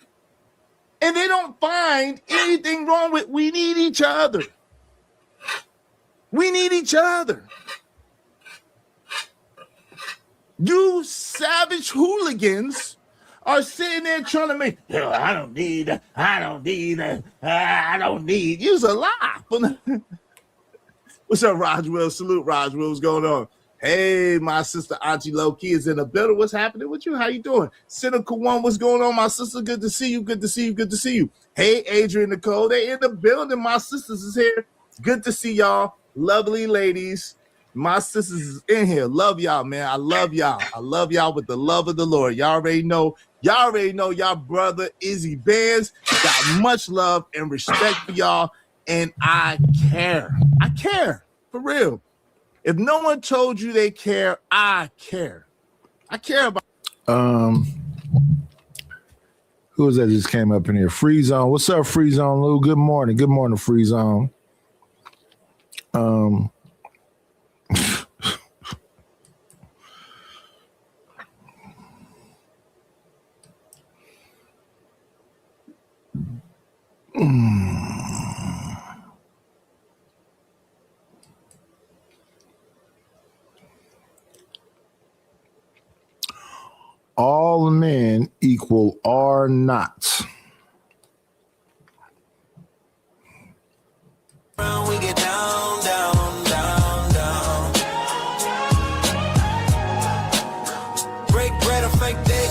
And they don't find anything wrong with we need each other. We need each other. You savage hooligans are sitting there trying to make, I don't need. You's a lie. What's up, Roswell? Salute, Roswell. What's going on? Hey, my sister Auntie Low-Key is in the building. What's happening with you? How you doing? Cynical One, what's going on, my sister? Good to see you. Good to see you. Good to see you. Hey, Adrian Nicole, they in the building. My sisters is here. Good to see y'all. Lovely ladies. My sisters is in here. Love y'all, man. I love y'all. I love y'all with the love of the Lord. Y'all already know y'all brother Izzy Bands got much love and respect for y'all. And I care. I care. For real. If no one told you they care, I care. I care about. Who was that just came up in here? Free Zone. What's up, Free Zone, Lou? Good morning. Good morning, Free Zone. All men equal are not.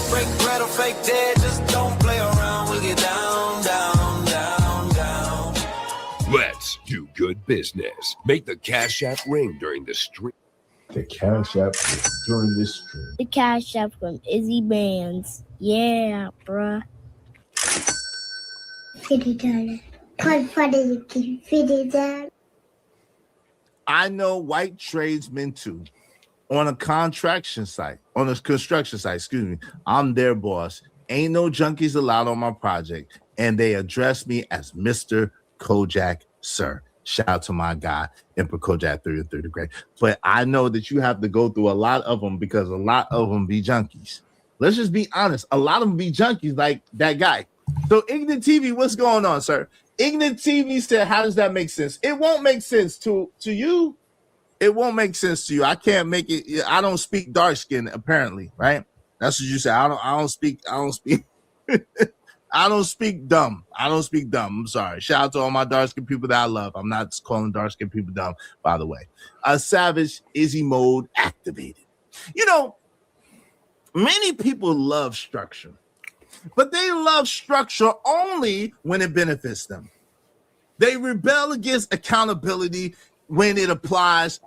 Break bread or fake dead, just don't play around. We get down, down, down, down. Let's do good business. Make the Cash App ring during the stream. The Cash App during this stream. The Cash App from Izzy Bands. Yeah, bruh. $50. $50. I know white tradesmen too. On a construction site, excuse me. I'm their boss. Ain't no junkies allowed on my project. And they address me as Mr. Kojak, sir. Shout out to my guy, Emperor Kojak 33 degree. But I know that you have to go through a lot of them because a lot of them be junkies. Let's just be honest. A lot of them be junkies like that guy. So Ignorant TV, what's going on, sir? Ignorant TV said, how does that make sense? It won't make sense to you. It won't make sense to you. I can't make it. I don't speak dark skin, apparently, right? That's what you say. I don't speak. I don't speak dumb. I don't speak dumb. I'm sorry. Shout out to all my dark skin people that I love. I'm not calling dark skin people dumb, by the way. Savage Izzy mode activated. You know, many people love structure, but they love structure only when it benefits them. They rebel against accountability when it applies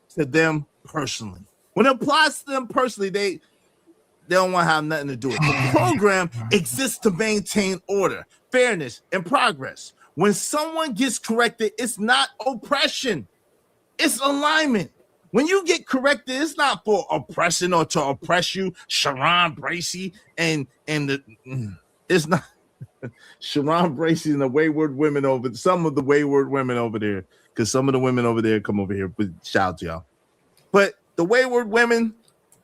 to them personally. When it applies to them personally, they don't want to have nothing to do with it. The program exists to maintain order, fairness, and progress. When someone gets corrected, it's not oppression. It's alignment. When you get corrected, it's not for oppression or to oppress you. Sharon Bracey it's not Sharon Bracey and the wayward women over some of the wayward women over there. Because some of the women over there come over here, but shout out to y'all. But the wayward women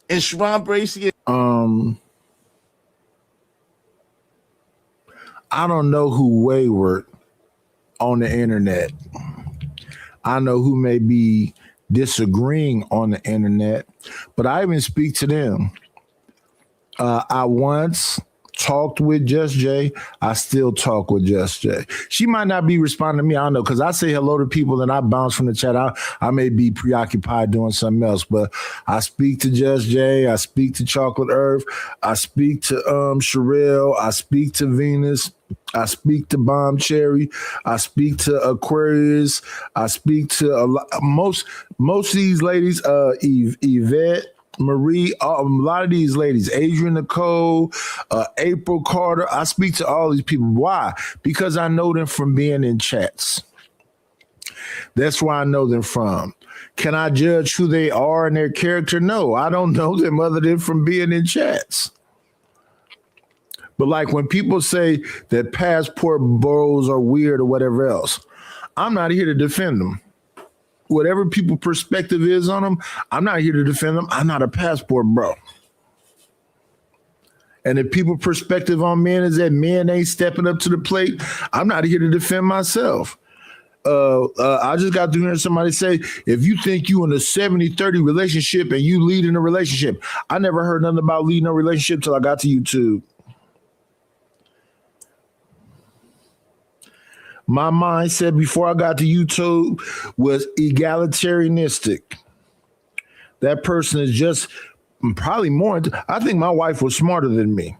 and Sharon Bracey. I don't know who wayward on the internet. I know who may be disagreeing on the internet, but I even speak to them. I once talked with Just Jay. I still talk with Just Jay. She might not be responding to me. I don't know, because I say hello to people and I bounce from the chat. I may be preoccupied doing something else, but I speak to Just Jay. I speak to Chocolate Earth. I speak to Sherelle. I speak to Venus. I speak to Bomb Cherry. I speak to Aquarius. I speak to most of these ladies. Yvette. Marie, a lot of these ladies, Adrian Nicole, April Carter. I speak to all these people. Why? Because I know them from being in chats. That's where I know them from. Can I judge who they are and their character? No, I don't know them other than from being in chats. But like when people say that passport bros are weird or whatever else, I'm not here to defend them. Whatever people's perspective is on them, I'm not here to defend them. I'm not a passport bro. And if people's perspective on men is that men ain't stepping up to the plate, I'm not here to defend myself. I just got to hear somebody say, if you think you in a 70-30 relationship and you lead in a relationship, I never heard nothing about leading a relationship till I got to YouTube. My mindset before I got to YouTube was egalitarianistic. That person is just probably more. I think my wife was smarter than me.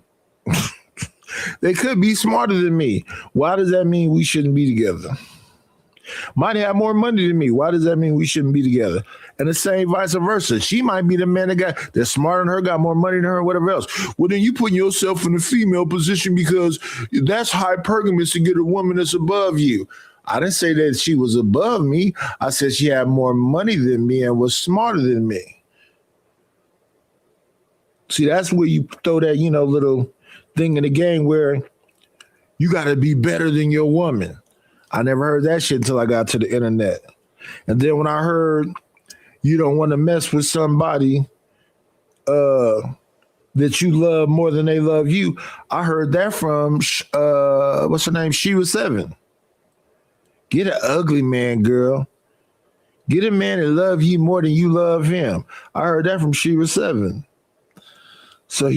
They could be smarter than me. Why does that mean we shouldn't be together? Might have more money than me. Why does that mean we shouldn't be together? And the same vice versa. She might be the man that's smarter than her, got more money than her, whatever else. Well, then you putting yourself in the female position because that's hypergamous to get a woman that's above you. I didn't say that she was above me. I said she had more money than me and was smarter than me. See, that's where you throw that, little thing in the game where you got to be better than your woman. I never heard that shit until I got to the internet. And then when I heard you don't want to mess with somebody that you love more than they love you, I heard that from, what's her name? Shira 7. Get an ugly man, girl. Get a man that love you more than you love him. I heard that from Shira 7. So,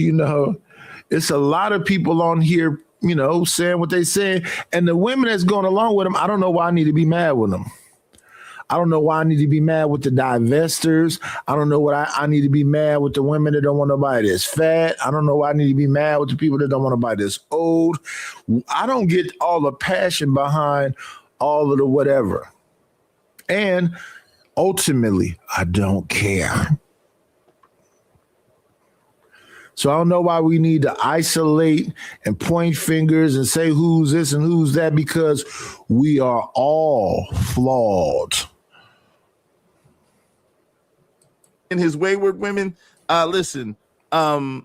it's a lot of people on here, saying what they say. And the women that's going along with them, I don't know why I need to be mad with them. I don't know why I need to be mad with the divestors. I don't know what I need to be mad with the women that don't want to buy this fat. I don't know why I need to be mad with the people that don't want to buy this old. I don't get all the passion behind all of the whatever. And ultimately, I don't care. So I don't know why we need to isolate and point fingers and say who's this and who's that, because we are all flawed. And his wayward women, listen, the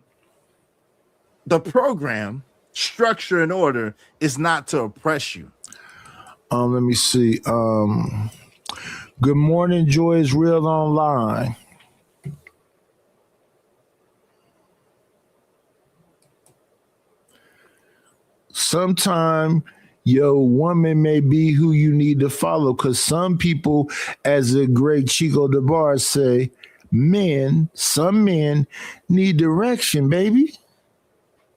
program, structure and order is not to oppress you. Let me see. Good morning, Joy is Real Online. Sometime your woman may be who you need to follow, because some people, as the great Chico DeBar say, some men need direction, baby.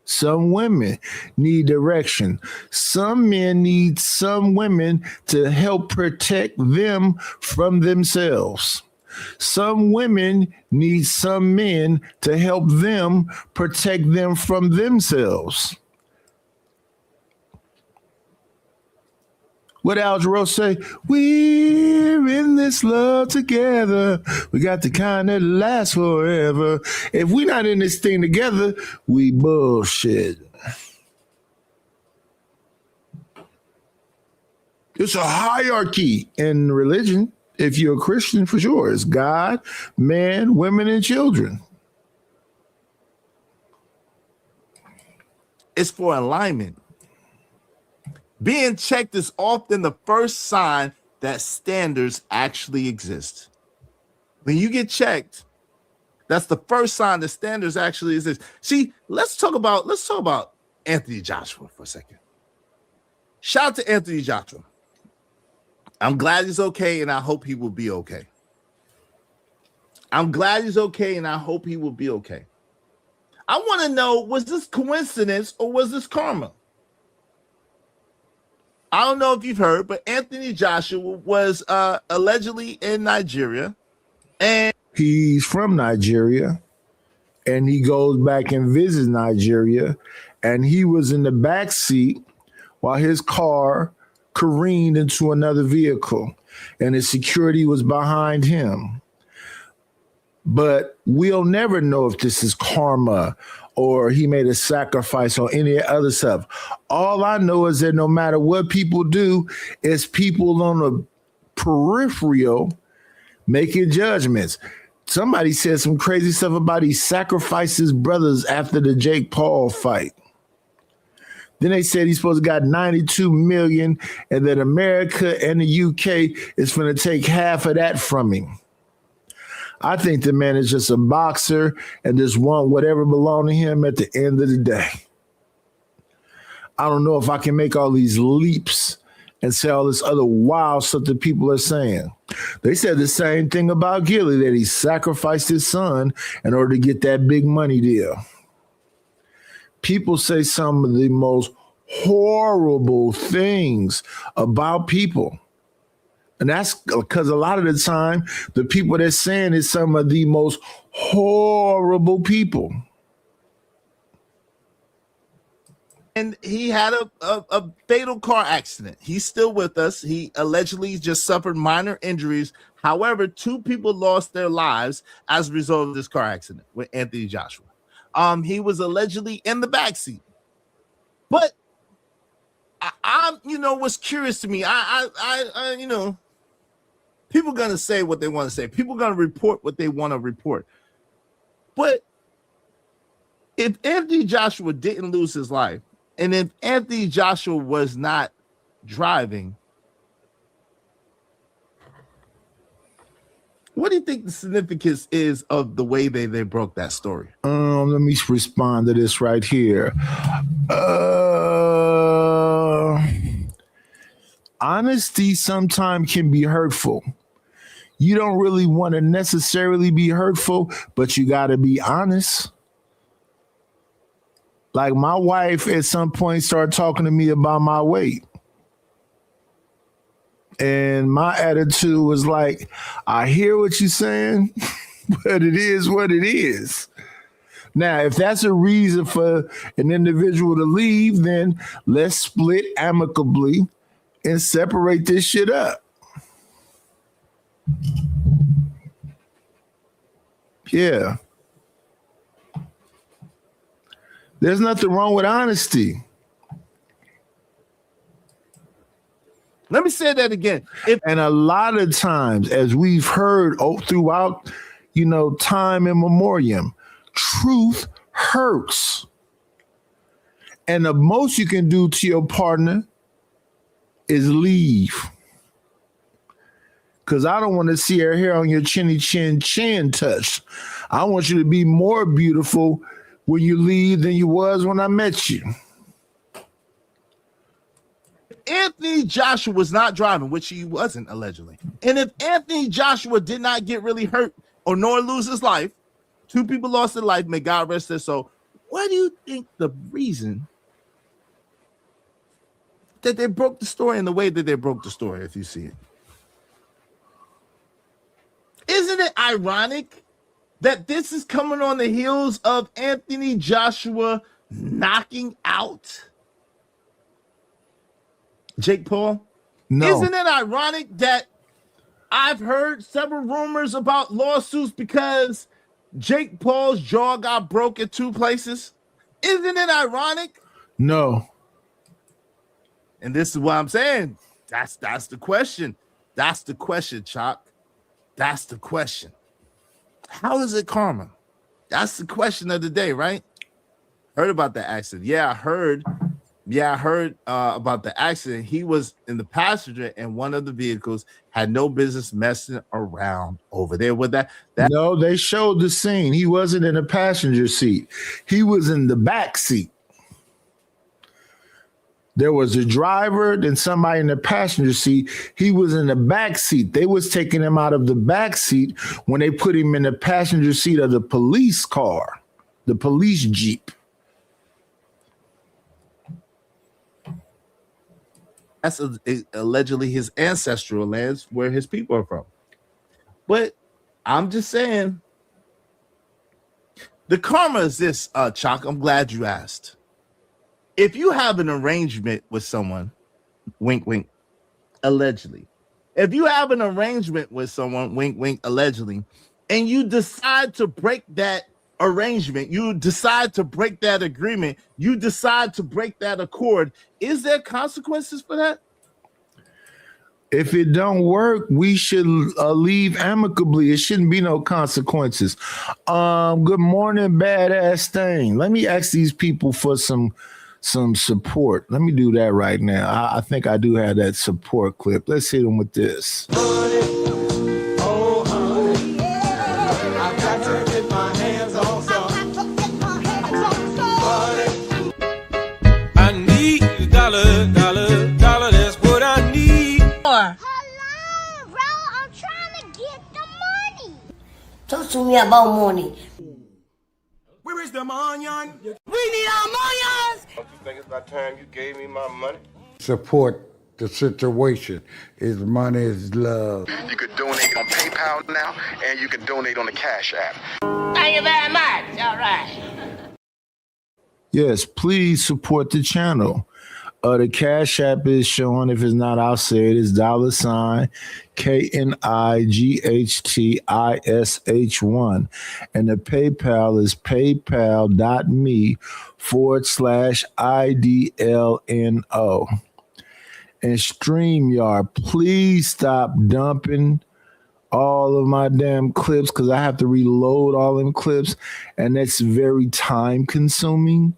Some women need direction. Some men need some women to help protect them from themselves. Some women need some men to help them protect them from themselves. What Al Jarreau say? We're in this love together. We got the kind that lasts forever. If we're not in this thing together, we bullshit. It's a hierarchy in religion. If you're a Christian, for sure, it's God, man, women, and children. It's for alignment. Being checked is often the first sign that standards actually exist. When you get checked, that's the first sign that standards actually exist. See, let's talk about Anthony Joshua for a second. Shout out to Anthony Joshua. I'm glad he's okay, and I hope he will be okay. I'm glad he's okay, and I hope he will be okay. I want to know, was this coincidence or was this karma? I don't know if you've heard, but Anthony Joshua was allegedly in Nigeria. And he's from Nigeria, and he goes back and visits Nigeria, and he was in the back seat while his car careened into another vehicle, and his security was behind him. But we'll never know if this is karma or he made a sacrifice or any other stuff. All I know is that no matter what people do, it's people on the peripheral making judgments. Somebody said some crazy stuff about he sacrificed his brothers after the Jake Paul fight. Then they said he's supposed to got 92 million and that America and the UK is going to take half of that from him. I think the man is just a boxer and just want whatever belonged to him at the end of the day. I don't know if I can make all these leaps and say all this other wild stuff that people are saying. They said the same thing about Gilly, that he sacrificed his son in order to get that big money deal. People say some of the most horrible things about people. And that's because a lot of the time, the people they're saying is some of the most horrible people. And he had a fatal car accident. He's still with us. He allegedly just suffered minor injuries. However, 2 people lost their lives as a result of this car accident with Anthony Joshua. He was allegedly in the backseat. But I'm, what's curious to me, I people are going to say what they want to say. People are going to report what they want to report. But if Anthony Joshua didn't lose his life, and if Anthony Joshua was not driving, what do you think the significance is of the way they broke that story? Let me respond to this right here. Honesty sometimes can be hurtful. You don't really want to necessarily be hurtful, but you got to be honest. Like my wife at some point started talking to me about my weight. And my attitude was like, I hear what you're saying, but it is what it is. Now, if that's a reason for an individual to leave, then let's split amicably and separate this shit up. Yeah. There's nothing wrong with honesty. Let me say that again. And a lot of times, as we've heard throughout, time in memoriam, truth hurts. And the most you can do to your partner is leave. Because I don't want to see her hair on your chinny chin touched. I want you to be more beautiful when you leave than you was when I met you. Anthony Joshua was not driving, which he wasn't allegedly. And if Anthony Joshua did not get really hurt or nor lose his life, 2 people lost their life, may God rest their soul. What do you think the reason that they broke the story in the way that they broke the story, if you see it? Isn't it ironic that this is coming on the heels of Anthony Joshua knocking out Jake Paul? No. Isn't it ironic that I've heard several rumors about lawsuits because Jake Paul's jaw got broke at 2 places? Isn't it ironic? No. And this is what I'm saying. That's the question. That's the question, Chuck. That's the question. How is it karma? That's the question of the day, right? Heard about the accident. Yeah, I heard about the accident. He was in the passenger and one of the vehicles, had no business messing around over there with that. No, they showed the scene. He wasn't in the passenger seat. He was in the back seat. There was a driver, then somebody in the passenger seat. He was in the back seat. They was taking him out of the back seat when they put him in the passenger seat of the police car, the police Jeep. That's allegedly his ancestral lands where his people are from. But I'm just saying, the karma is this, Chalk. I'm glad you asked. If you have an arrangement with someone, wink, wink, allegedly. If you have an arrangement with someone, wink, wink, allegedly, and you decide to break that arrangement, you decide to break that agreement, you decide to break that accord, is there consequences for that? If it don't work, we should leave amicably. It shouldn't be no consequences. Good morning, badass thing. Let me ask these people for some support. Let me do that right now. I think I do have that support clip. Let's hit them with this. I need a dollar, that's what I need. Hello, bro. I'm trying to get the money. Talk to me about money. Where is the money? We need our money. Don't you think it's about time you gave me my money? Support the situation. Is money is love. You could donate on PayPal now, and you can donate on the Cash App. Thank you very much. All right. Yes, please support the channel. The Cash App is showing. If it's not, I'll say it is $ KNIGHTISH1. And the PayPal is paypal.me/IDLNO. And StreamYard, please stop dumping all of my damn clips because I have to reload all them clips. And that's very time consuming.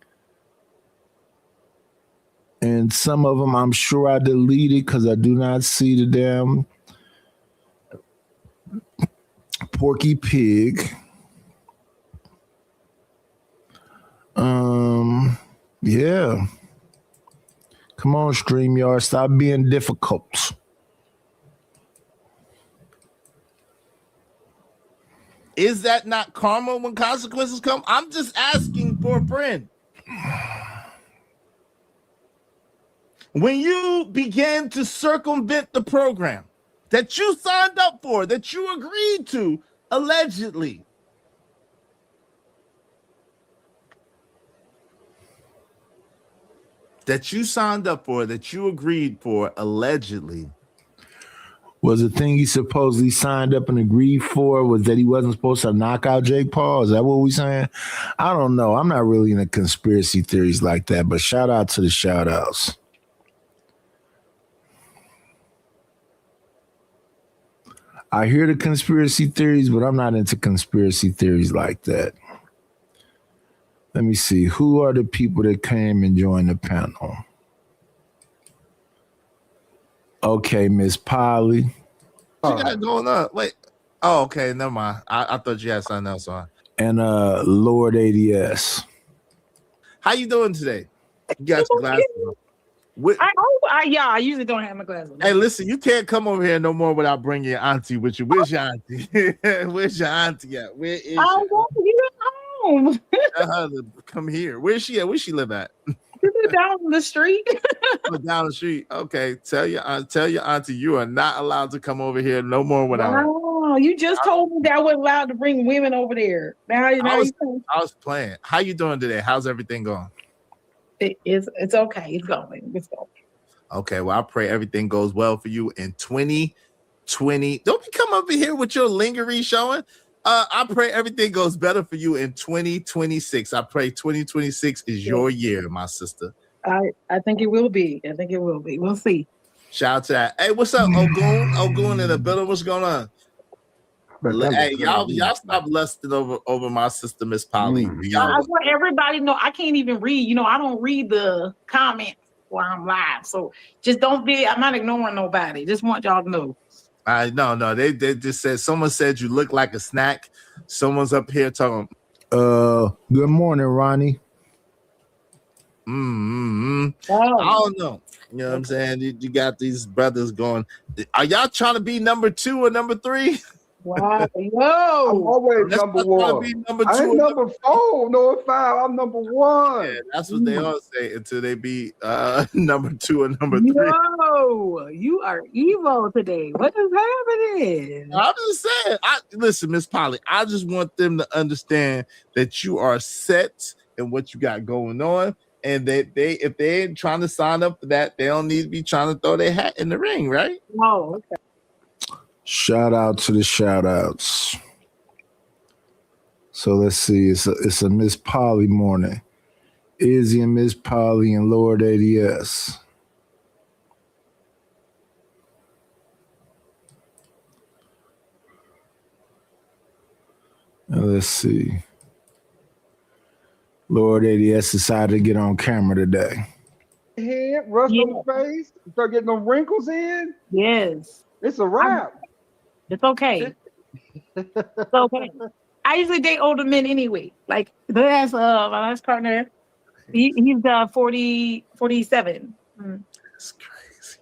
And some of them I'm sure I deleted because I do not see the damn Porky Pig. Yeah. Come on, StreamYard, stop being difficult. Is that not karma when consequences come? I'm just asking for a friend. when you began to circumvent the program that you signed up for, that you agreed to, allegedly. That you signed up for, that you agreed for, allegedly. Was the thing he supposedly signed up and agreed for was that he wasn't supposed to knock out Jake Paul? Is that what we saying? I don't know. I'm not really into conspiracy theories like that, but shout out to the shout outs. I hear the conspiracy theories, but I'm not into conspiracy theories like that. Let me see. Who are the people that came and joined the panel? Okay, Miss Polly. What you got going on? Wait. Oh, okay. Never mind. I thought you had something else on. And Lord ADS. How you doing today? You got your glasses on. I usually don't have my glasses on. Hey, listen, you can't come over here no more without bringing your auntie with you. Where's your auntie? Where's your auntie at? Where is she? You at home. Tell her to come here. Where's she at? Where she live at? Down the street. Down the street. Okay. Tell your auntie you are not allowed to come over here no more without her. Wow, you just told me that I wasn't allowed to bring women over there. I was playing. How you doing today? How's everything going? It's okay. It's going. Okay, well, I pray everything goes well for you in 2020. Don't be come over here with your lingerie showing. I pray everything goes better for you in 2026. I pray 2026 is your year, my sister. I think it will be. I think it will be. We'll see. Shout out to that. Hey, what's up, Ogun? Ogun in the building. What's going on? Hey, y'all stop lusting over my sister, Miss Polly. I want everybody to know I can't even read. I don't read the comments while I'm live. So just don't be. I'm not ignoring nobody. Just want y'all to know. No. They just said someone said you look like a snack. Someone's up here talking. Good morning, Ronnie. I don't know. You know what I'm saying? You got these brothers going. Are y'all trying to be number 2 or number 3? Wow, I'm always number 1. I ain't number 4, no 5. I'm number 1. Yeah, that's what they all say until they be number 2 or number 3. Yo, you are evil today. What is happening? I'm just saying. Listen, Miss Polly. I just want them to understand that you are set in what you got going on, and that if they ain't trying to sign up for that, they don't need to be trying to throw their hat in the ring, right? Oh, okay. Shout out to the shout outs. So let's see. It's a Miss Polly morning. Izzy and Miss Polly and Lord ADS. Now let's see. Lord ADS decided to get on camera today. Head, rust on the face, start getting them wrinkles in. Yes. It's a wrap. It's okay. It's okay. I usually date older men anyway. Like my last partner, he's 47. That's crazy.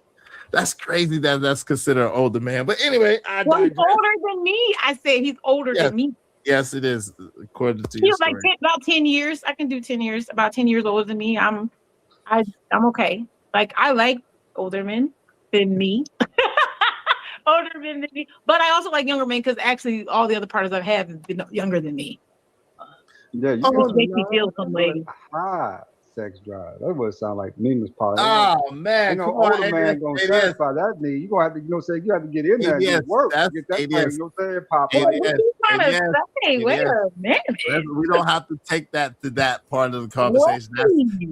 That's crazy that's considered an older man. But anyway, he's older than me. I said he's older than me. Yes, it is. According to your story. Like about 10 years. I can do 10 years. About 10 years older than me. I'm okay. Like I like older men than me. Older men than me, but I also like younger men because actually all the other partners I've had have been younger than me. Yeah, makes me feel some way. High sex drive. That would sound like me, Miss Polly. Oh man, older man gonna satisfy that need. You gonna have to, you have to get in there and do work. Get that thing, pop up. Wait a minute. We don't have to take that to that part of the conversation.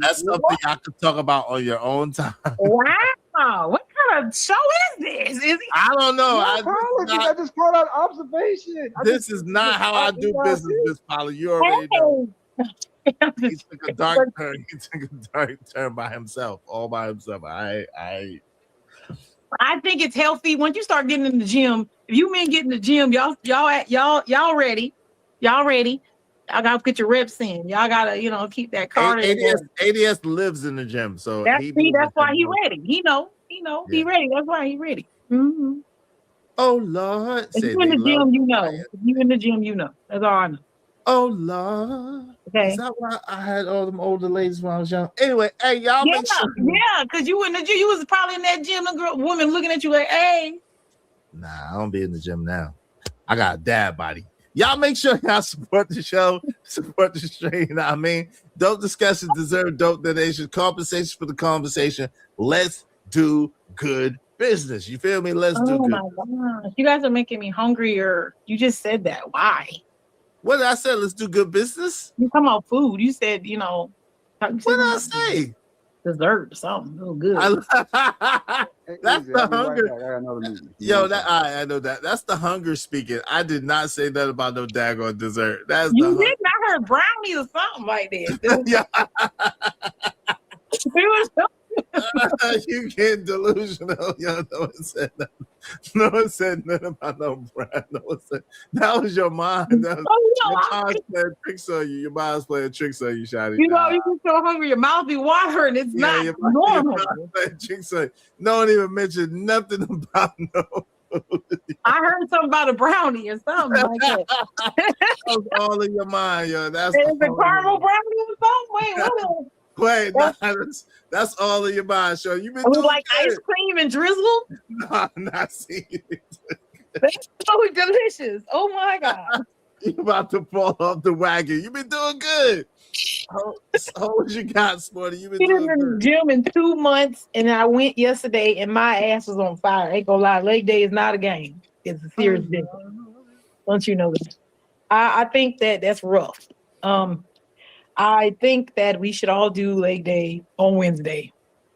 That's something I could talk about on your own time. Wow, what kind of show is this? I don't know. I just called out observation. This is not how I do business, Miss Polly. You already know. He took a dark turn. He took a dark turn by himself, all by himself. I think it's healthy once you start getting in the gym. If you men get in the gym, y'all ready. Y'all ready. Y'all gotta get your reps in. Y'all gotta, keep that cardio. ADS lives in the gym, so that's why he ready. He know. He ready. That's why he ready. Mm-hmm. Oh Lord! If you in the gym, you know. If you in the gym, you know. That's all I know. Oh Lord. Okay. Is that why I had all them older ladies when I was young? Anyway, hey, y'all Yeah, make sure. yeah, because you in the gym, you was probably in that gym, a girl, woman looking at you like, hey. Nah, I don't be in the gym now. I got a dad body. Y'all make sure y'all support the show, support the stream. You know what I mean? Dope discussions deserve dope donations, compensation for the conversation. Let's do good business. You feel me? Let's do Oh good. my gosh, you guys are making me hungrier. You just said that. Why? What did I say? Let's do good business? You talking about food. You said, what did I say? Dessert or something. Oh, good. That's the hunger. I got another meeting. Yo, I know that. That's the hunger speaking. I did not say that about no daggone dessert. That's you the did not heard brownie or something like that. Yeah. It was You getting delusional. Yo, no one said nothing. No one said nothing about no brand. No one said that was your mind. That was, your mind's playing tricks on you. Your mind's playing tricks on you, Shotty. you get so hungry, your mouth be watering. It's not your normal. mind's playing tricks on you. No one even mentioned nothing about no food. I heard something about a brownie or something like that. That was all in your mind, yo. That's Is it caramel brownie or something? Wait, what? Wait, that's all in your mind, show. You've been doing like good. ice cream and drizzle? No, not seeing it. That's so delicious. Oh my God. You about to fall off the wagon. You've been doing good. How what you got, Sporty? You've been doing in the good. gym in 2 months, and I went yesterday, and my ass was on fire. Ain't gonna lie, leg day is not a game. It's a serious business. Don't you know that? I think that's rough. I think that we should all do leg day on Wednesday.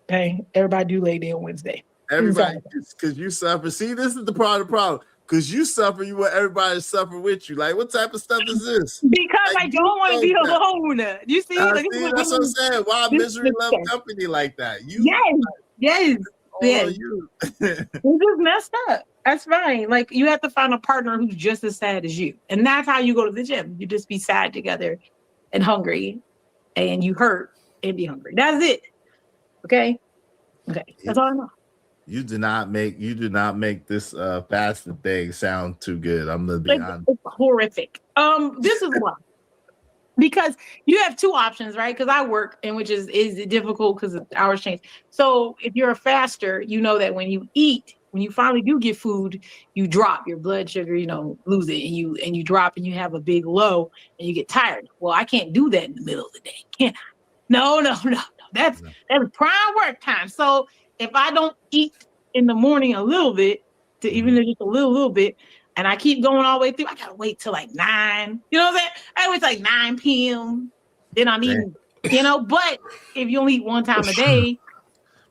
Okay, everybody do leg day on Wednesday. Everybody, because you suffer. See, this is the part of the problem. Because you suffer, you want everybody to suffer with you. Like, what type of stuff is this? Because I don't want to be alone. You see, that's what I'm saying. Why misery love company like that? Yes. You. You just messed up. That's fine. Like, you have to find a partner who's just as sad as you, and that's how you go to the gym. You just be sad together and hungry, and you hurt and be hungry. That's it. Okay. That's all I know. You do not make this fasting thing sound too good. I'm gonna be honest. It's horrific. This is why. Because you have two options, right? Because I work, and which is difficult because hours change. So if you're a faster, you know that when you eat, when you finally do get food, you drop your blood sugar, lose it, and you drop, and you have a big low, and you get tired. Well, I can't do that in the middle of the day, can I? No. That's prime work time. So if I don't eat in the morning a little bit, to even just a little bit, and I keep going all the way through, I gotta wait till like 9. You know what I'm saying? I wait till like 9 p.m. Then I'm eating, but if you only eat one time a day.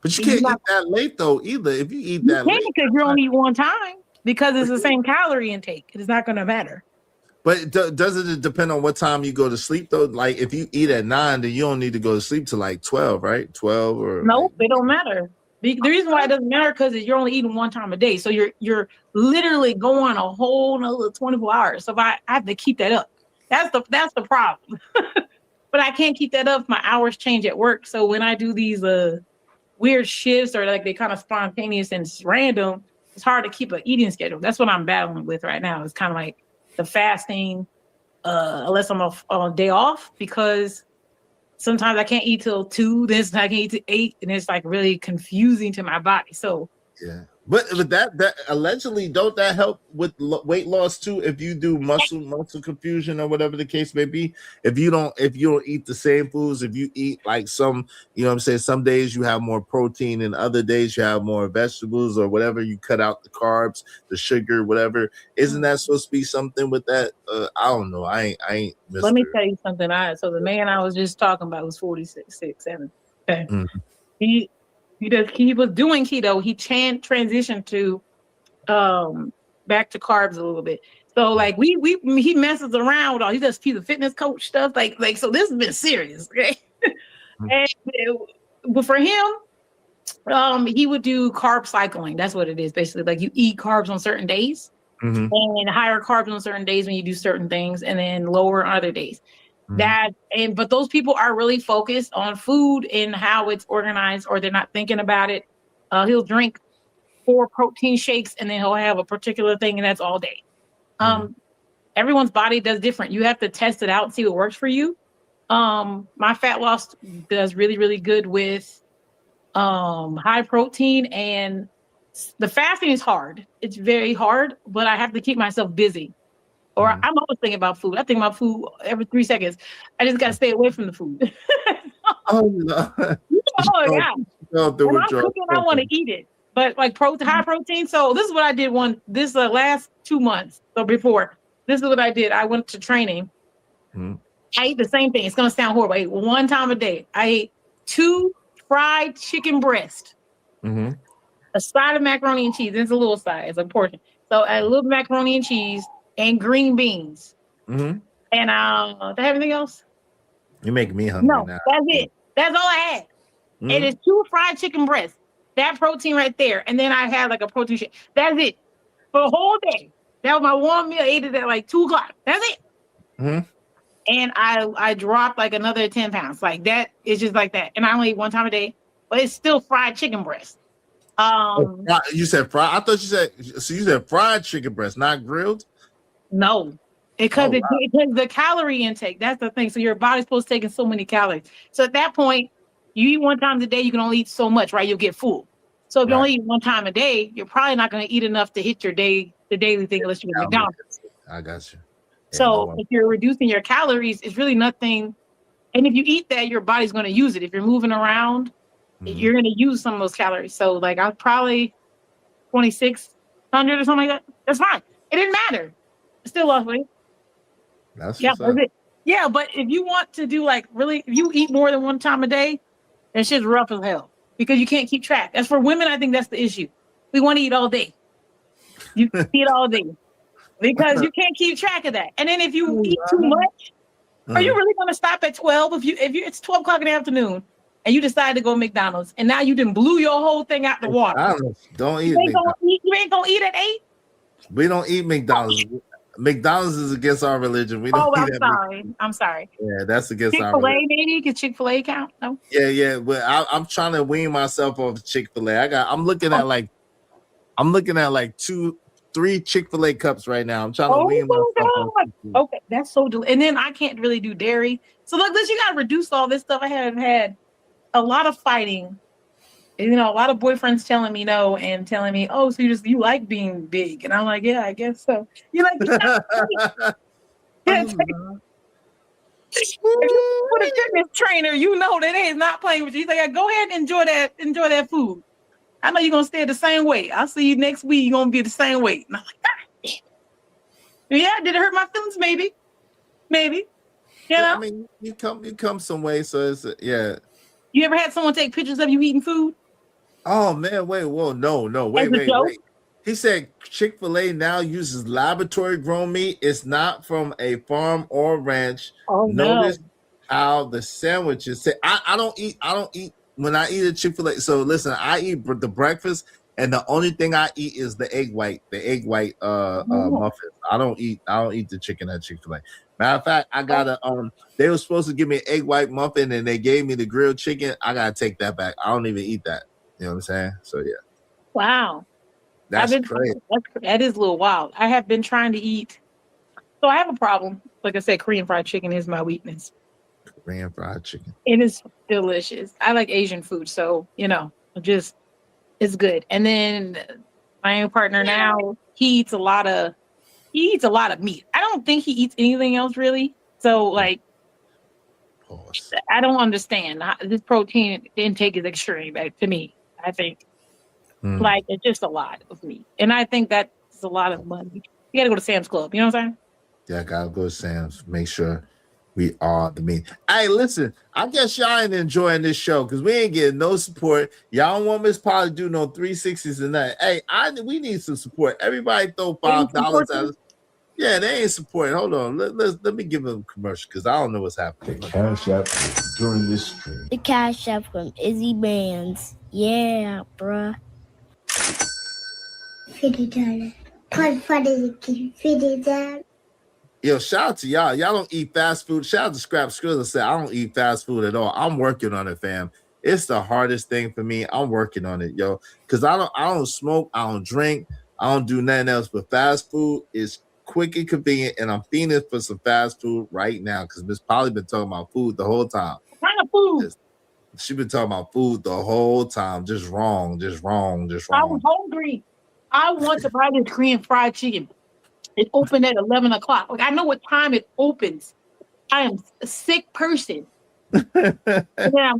But you can't eat that late though either. If you eat that late. Because you only eat one time, because it's the same calorie intake. It's not gonna matter. But doesn't it depend on what time you go to sleep though? Like if you eat at 9, then you don't need to go to sleep till like 12, right? 12 or no, it don't matter. The reason why it doesn't matter because you're only eating one time a day. So you're literally going a whole another 24 hours. So if I have to keep that up. That's the problem. But I can't keep that up. My hours change at work. So when I do these weird shifts or like they kind of spontaneous and random, it's hard to keep an eating schedule. That's what I'm battling with right now. It's kind of like the fasting, unless I'm on a day off, because sometimes I can't eat till 2, then I can eat till 8, and it's like really confusing to my body. So yeah, but that allegedly don't that help with weight loss too? If you do muscle confusion or whatever the case may be, if you don't eat the same foods, if you eat like some, some days you have more protein and other days you have more vegetables or whatever, you cut out the carbs, the sugar, whatever. Isn't that supposed to be something with that? I don't know. I ain't. Let me tell you something. So the man I was just talking about was 46, 7. Okay. Mm-hmm. He was doing keto. He transitioned to back to carbs a little bit. So like he messes around with all. He's a fitness coach stuff. Like so this has been serious. Okay. But for him, he would do carb cycling. That's what it is basically. Like you eat carbs on certain days, and higher carbs on certain days when you do certain things, and then lower on other days. But those people are really focused on food and how it's organized, or they're not thinking about it. He'll drink 4 protein shakes and then he'll have a particular thing, and that's all day. everyone's body does different. You have to test it out and see what works for you. My fat loss does really, really good with high protein, and the fasting is hard. It's very hard, but I have to keep myself busy. Or I'm always thinking about food. I think about food every 3 seconds. I just got to stay away from the food. Oh no! Oh yeah. When I'm cooking, I want to eat it, but like high protein. So this is what I did this last 2 months. So before, this is what I did. I went to training. I ate the same thing. It's gonna sound horrible. I ate 1 time a day. I ate 2 fried chicken breast, a side of macaroni and cheese. It's a little side. It's a portion. So a little macaroni and cheese and green beans. And do I have anything else? You're making me hungry now. That's it. That's all I had. It is 2 fried chicken breasts. That protein right there. And then I had like a protein shake. That's it. For the whole day. That was my one meal. I ate it at like 2 o'clock. That's it. And I dropped like another 10 pounds. Like that is just like that. And I only eat 1 time a day. But it's still fried chicken breast. You said fried? I thought you said fried chicken breast, not grilled? No. Because because the calorie intake, that's the thing. So your body's supposed to take in so many calories. So at that point, you eat 1 time a day, you can only eat so much, right? You'll get full. So if you only eat 1 time a day, you're probably not going to eat enough to hit your the daily thing unless you get McDonald's. I got you. So if you're reducing your calories, it's really nothing. And if you eat that, your body's going to use it. If you're moving around, you're going to use some of those calories. So like I was probably 2,600 or something like that. That's fine. It didn't matter. I still lost weight. That's that's it. Yeah, but if you want to do like really, if you eat more than 1 time a day, that shit's rough as hell because you can't keep track. As for women, I think that's the issue. We want to eat all day. You eat all day because you can't keep track of that. And then if you eat too much, are you really going to stop at 12? If you it's 12 o'clock in the afternoon and you decide to go to McDonald's and now you done blew your whole thing out the water. Don't eat. You ain't gonna eat at 8. We don't eat McDonald's. McDonald's is against our religion. We don't eat I'm sorry. Yeah, that's against our Chick-fil-A, religion. maybe? Can Chick-fil-A count? No. Yeah. But I'm trying to wean myself off Chick-fil-A. I'm looking at like 3 Chick-fil-A cups right now. I'm trying to wean myself off. Okay, that's so delicious. And then I can't really do dairy. So look, you gotta reduce all this stuff. I have had a lot of fighting. You know, a lot of boyfriends telling me no and telling me, oh, so you like being big. And I'm like, yeah, I guess so. You like with a fitness trainer, you know that he's not playing with you. He's like, go ahead and enjoy that food. I know you're gonna stay the same weight. I'll see you next week, you're gonna be the same weight. And I'm like, God. Yeah, did it hurt my feelings? Maybe. You know? I mean, you come some way, so it's yeah. You ever had someone take pictures of you eating food? Oh man, wait, wait. He said Chick-fil-A now uses laboratory grown meat. It's not from a farm or ranch. Oh, Notice how the sandwiches say I don't eat when I eat at Chick-fil-A. So listen, I eat the breakfast, and the only thing I eat is the egg white muffins. I don't eat the chicken at Chick-fil-A. Matter of fact, I gotta they were supposed to give me an egg white muffin and they gave me the grilled chicken. I gotta take that back. I don't even eat that. You know what I'm saying? So yeah. Wow. That's crazy. That is a little wild. I have been trying to eat. So I have a problem. Like I said, Korean fried chicken is my weakness. Korean fried chicken. It is delicious. I like Asian food, so you know, it's good. And then my own partner now, he eats a lot of meat. I don't think he eats anything else really. So like, I don't understand. This protein intake is extreme to me. I think like it's just a lot of meat, and I think that's a lot of money. You got to go to Sam's Club. You know what I'm saying? Yeah, I gotta go to Sam's. Make sure we are the meat. Hey, listen, I guess y'all ain't enjoying this show because we ain't getting no support. Y'all don't want Miss Polly to do no 360s and that. Hey, we need some support. Everybody throw $5 at us. Yeah, they ain't supporting. Hold on. Let me give them a commercial because I don't know what's happening. Cash App during this stream. The Cash App from Izzy Bands. Yeah, bruh. $50. $50. Yo, shout out to y'all. Y'all don't eat fast food. Shout out to Scrap Skrilla said, I don't eat fast food at all. I'm working on it, fam. It's the hardest thing for me. I'm working on it, yo. Because I don't smoke, I don't drink, I don't do nothing else. But fast food is quick and convenient, and I'm fiending for some fast food right now because Miss Polly been talking about food the whole time. What kind of food? She been talking about food the whole time. Just wrong. I was hungry. I want to buy this Korean fried chicken. It opened at 11 o'clock. Like, I know what time it opens. I am a sick person. If I'm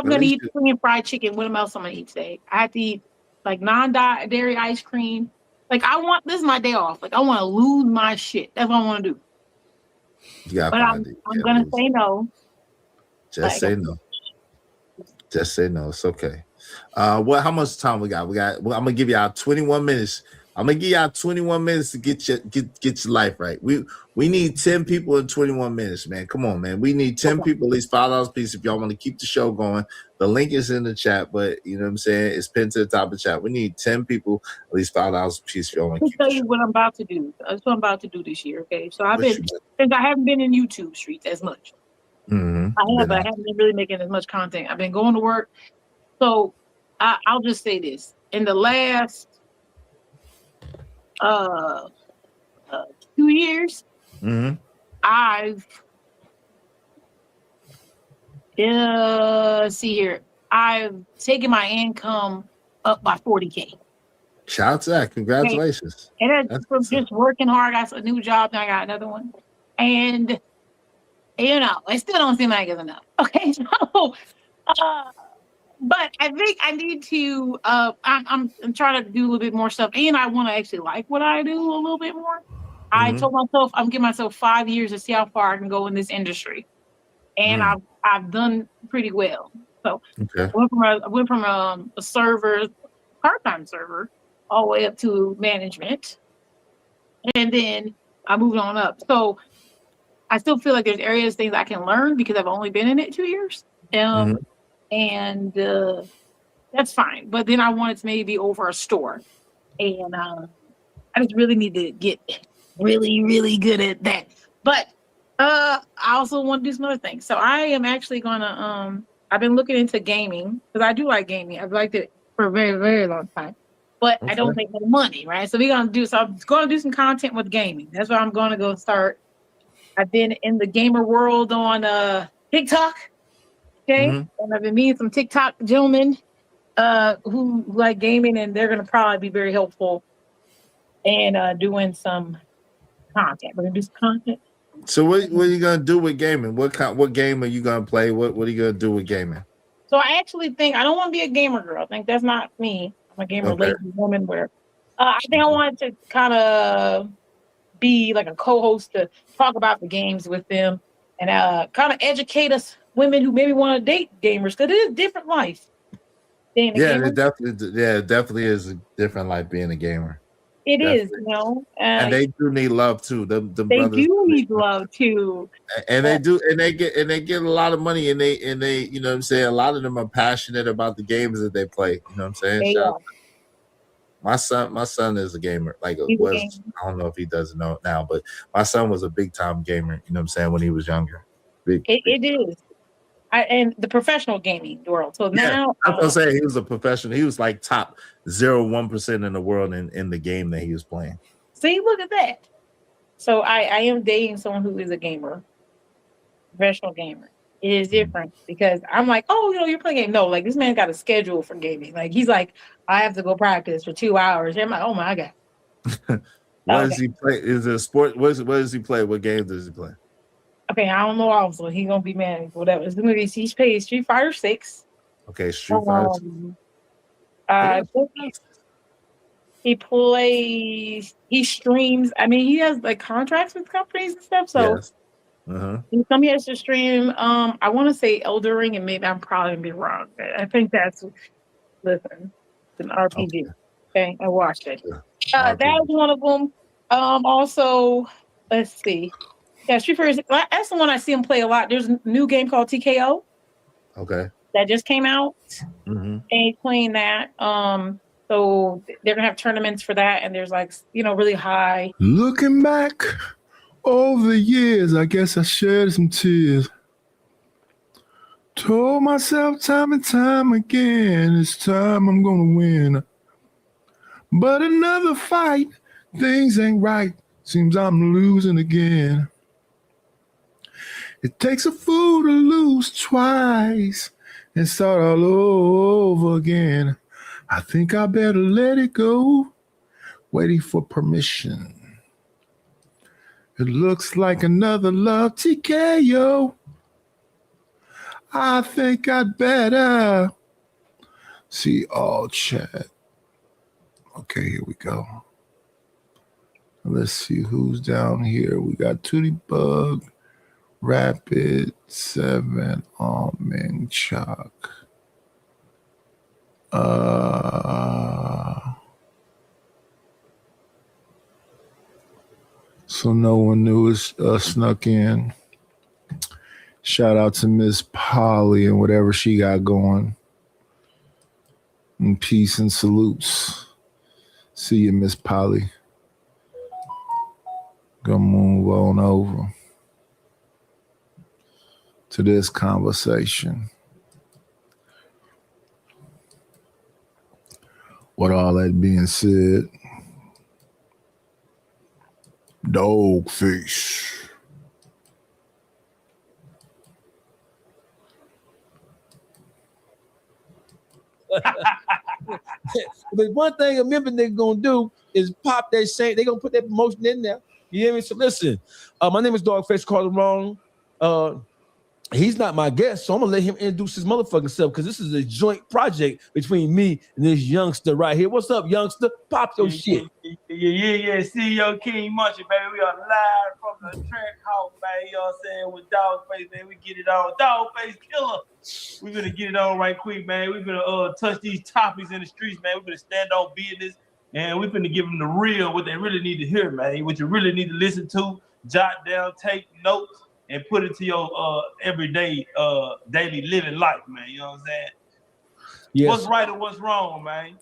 going to eat Korean fried chicken, what else I'm going to eat today? I have to eat like non-dairy ice cream. Like, this is my day off. Like, I want to lose my shit. That's what I want to do. But I'm going to say no. Just say no. Just say no. It's okay. How much time we got? I'm gonna give y'all 21 minutes. I'm gonna give y'all 21 minutes to get your life right. We need 10 people in 21 minutes, man. Come on, man. We need 10 people, at least $5 a piece if y'all want to keep the show going. The link is in the chat, but you know what I'm saying? It's pinned to the top of the chat. We need 10 people, at least $5 a piece if y'all want to keep the show. I'll tell you what I'm about to do. That's what I'm about to do this year, okay? So since I haven't been in YouTube streets as much. Mm-hmm. I haven't been really making as much content. I've been going to work. So I'll just say this. In the last 2 years, I've see here. I've taken my income up by 40K. Shout out to that. Congratulations. Okay. And that's from just working hard. I got a new job, now I got another one. And it still don't seem like it's enough. Okay. So but I think I need to I'm trying to do a little bit more stuff, and I want to actually like what I do a little bit more. I told myself I'm giving myself 5 years to see how far I can go in this industry. And I've done pretty well. So I went from a server, part-time server, all the way up to management. And then I moved on up. So I still feel like there's things I can learn because I've only been in it 2 years. And that's fine. But then I wanted to maybe be over a store. And I just really need to get really, really good at that. But I also want to do some other things. So I am actually gonna I've been looking into gaming because I do like gaming. I've liked it for a very, very long time. But I don't make no money, right? So I'm gonna do some content with gaming. That's where I'm gonna go start. I've been in the gamer world on TikTok. Okay. And I've been meeting some TikTok gentlemen who like gaming, and they're gonna probably be very helpful and doing some content. We're gonna do some content. So what are you gonna do with gaming? What game are you gonna play? What are you gonna do with gaming? So I actually think I don't want to be a gamer girl. I think that's not me. I'm a gamer lady woman where I think I wanted to kind of be like a co-host to talk about the games with them and kind of educate us women who maybe want to date gamers, because it is a different life. It definitely is a different life being a gamer. It is, and they do need love too. They do need love too, and they get a lot of money, and they you know what I'm saying. A lot of them are passionate about the games that they play. You know what I'm saying? My son is a gamer. Like I don't know if he doesn't know it now, but my son was a big time gamer. You know what I'm saying, when he was younger. It is. And the professional gaming world. So now that's what I'm saying. He was a professional. He was like top 0.1% in the world in the game that he was playing. See, look at that. So I am dating someone who is a gamer, professional gamer. It is different because I'm like, oh, you're playing game. No, like this man got a schedule for gaming. Like he's like, I have to go practice for 2 hours. And I'm like, oh my God. What does he play? Is it a sport? What does he play? What games does he play? Okay, I don't know also. He's gonna be mad. Whatever. It's gonna be he plays Street Fighter 6. Okay, Street Fighter. He plays, he streams. I mean, he has like contracts with companies and stuff. So he has to stream. I want to say Elden Ring, and maybe I'm probably gonna be wrong. I think that's it's an RPG. Okay, I watched it. That was one of them. Also, let's see. Yeah, Street Fighter. That's the one I see him play a lot. There's a new game called TKO. Okay. That just came out. And he's playing that. So they're gonna have tournaments for that, and there's like really high. Looking back over the years, I guess I shed some tears. Told myself time and time again, it's time I'm gonna win. But another fight Things ain't right. Seems I'm losing again. It takes a fool to lose twice and start all over again. I think I better let it go. Waiting for permission. It looks like another love TKO. I think I'd better see all chat. Okay, here we go. Let's see who's down here. We got Tootie Bug, Rapid, 7, Almond, Chalk. So no one knew it snuck in. Shout out to Miss Polly and whatever she got going. And peace and salutes. See you, Miss Polly. Gonna move on over to this conversation. With all that being said, Dogface. But one thing a member nigga gonna do is pop that same. They gonna put that promotion in there. You hear me? So listen, my name is Dogface Calderon. He's not my guest, so I'm gonna let him introduce his motherfucking self because this is a joint project between me and this youngster right here. What's up, youngster? Pop your shit. Yeah. CEO King Munchie, baby. We are live from the track house, man. You know what I'm saying? With Dogface, man. We get it on. Dogface killer. We gonna get it on right quick, man. We gonna touch these topics in the streets, man. We gonna stand on business, and we gonna give them the real, what they really need to hear, man. What you really need to listen to, jot down, take notes, and put it to your everyday, daily living life, man. You know what I'm saying? Yes. What's right and what's wrong, man?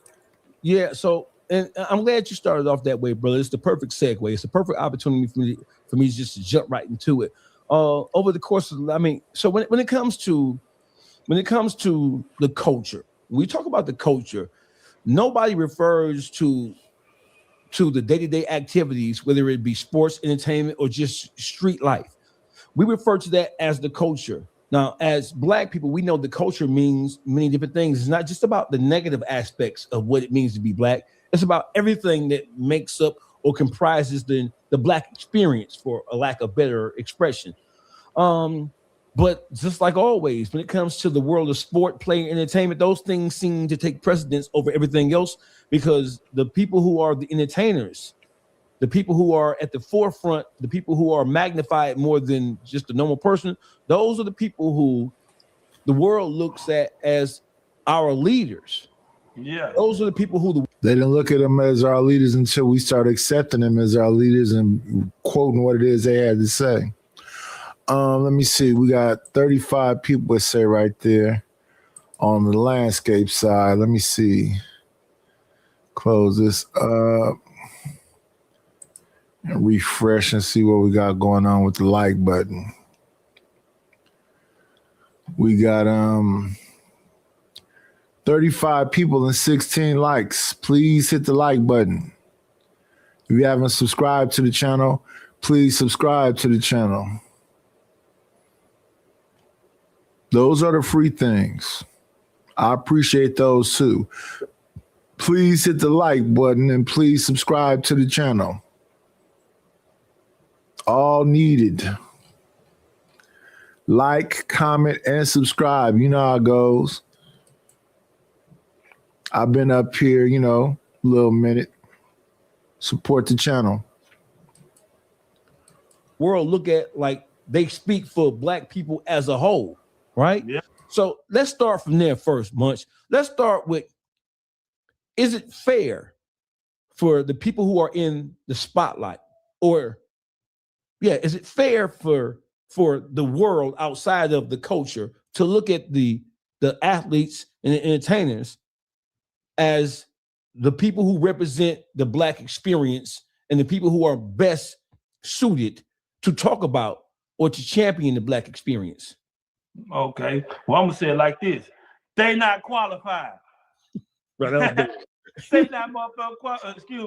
Yeah, so and I'm glad you started off that way, brother. It's the perfect segue. It's the perfect opportunity for me just to jump right into it. Over the course of, so when it comes to the culture, when we talk about the culture, nobody refers to the day-to-day activities, whether it be sports, entertainment, or just street life. We refer to that as the culture. Now, as Black people, we know the culture means many different things. It's not just about the negative aspects of what it means to be Black. It's about everything that makes up or comprises the Black experience, for a lack of better expression. But just like always, when it comes to the world of sport, play, and entertainment, those things seem to take precedence over everything else because the people who are the entertainers, the people who are at the forefront, the people who are magnified more than just a normal person, those are the people who the world looks at as our leaders. Yeah. Those are the people who They didn't look at them as our leaders until we started accepting them as our leaders and quoting what it is they had to say. Let me see. We got 35 people that say right there on the landscape side. Let me see. Close this up. And refresh and see what we got going on with the like button. We got 35 people and 16 likes. Please hit the like button. If you haven't subscribed to the channel, please subscribe to the channel. Those are the free things. I appreciate those too. Please hit the like button and please subscribe to the channel. All needed. Like, comment, and subscribe. You know how it goes. I've been up here, a little minute. Support the channel. World look at like they speak for Black people as a whole, right? Yeah. So let's start from there first, Munch. Let's start with, is it fair for the people who are in the spotlight, is it fair for the world outside of the culture to look at the athletes and the entertainers as the people who represent the Black experience and the people who are best suited to talk about or to champion the Black experience? Okay. Well, I'm gonna say it like this: they not qualified. Right. They not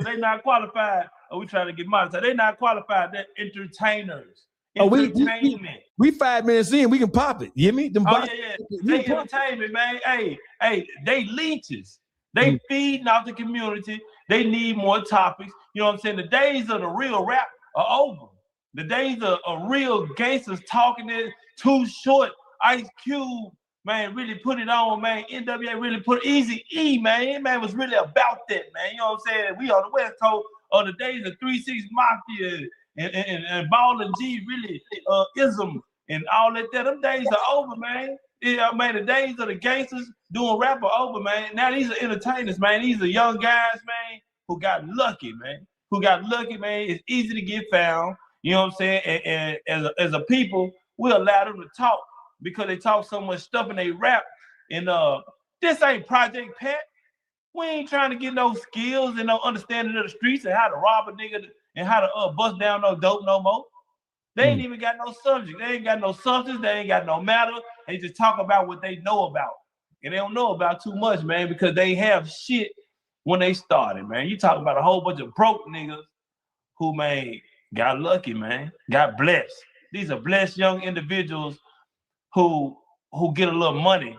they not qualified. Oh, we trying to get monetized. They not qualified. They're entertainers. Entertainment. We 5 minutes in, we can pop it. You hear me? Yeah. They entertainment, man. Hey, they leeches. They feeding out the community. They need more topics. You know what I'm saying? The days of the real rap are over. The days of real gangsters talking it Too Short, Ice Cube, man, really put it on, man. NWA really put Easy E, man. Man was really about that, man. You know what I'm saying? We on the West Coast on the days of 3-6 Mafia and Ball and G really ism and all that. Them days are over, man. Yeah, man, the days of the gangsters doing rap are over, man. Now these are entertainers, man. These are young guys, man, who got lucky, man. It's easy to get found. You know what I'm saying? And as a people, we allow them to talk because they talk so much stuff and they rap. And this ain't Project Pat. We ain't trying to get no skills and no understanding of the streets and how to rob a nigga and how to bust down no dope no more. They ain't even got no subject. They ain't got no substance. They ain't got no matter. They just talk about what they know about. And they don't know about too much, man, because they have shit when they started, man. You talk about a whole bunch of broke niggas who, man, got lucky, man, got blessed. These are blessed young individuals who get a little money,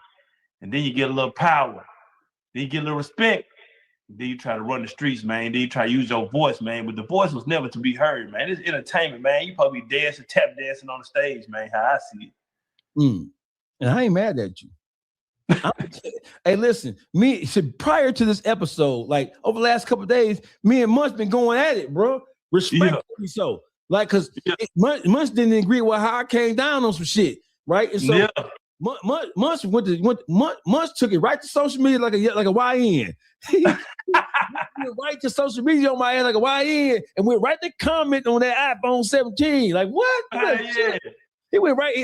and then you get a little power. Then you get a little respect. Then you try to run the streets, man. Then you try to use your voice, man. But the voice was never to be heard, man. It's entertainment, man. You probably dancing, tap dancing on the stage, man, how I see it. And I ain't mad at you. Hey, listen, prior to this episode, like over the last couple of days, me and Munch been going at it, bro. Respectfully so. Like, because Munch didn't agree with how I came down on some shit, right? And so Munch took it right to social media like a YN. He went right to social media on my ass like a YN and went right to comment on that iPhone 17. Like, what? He went right. He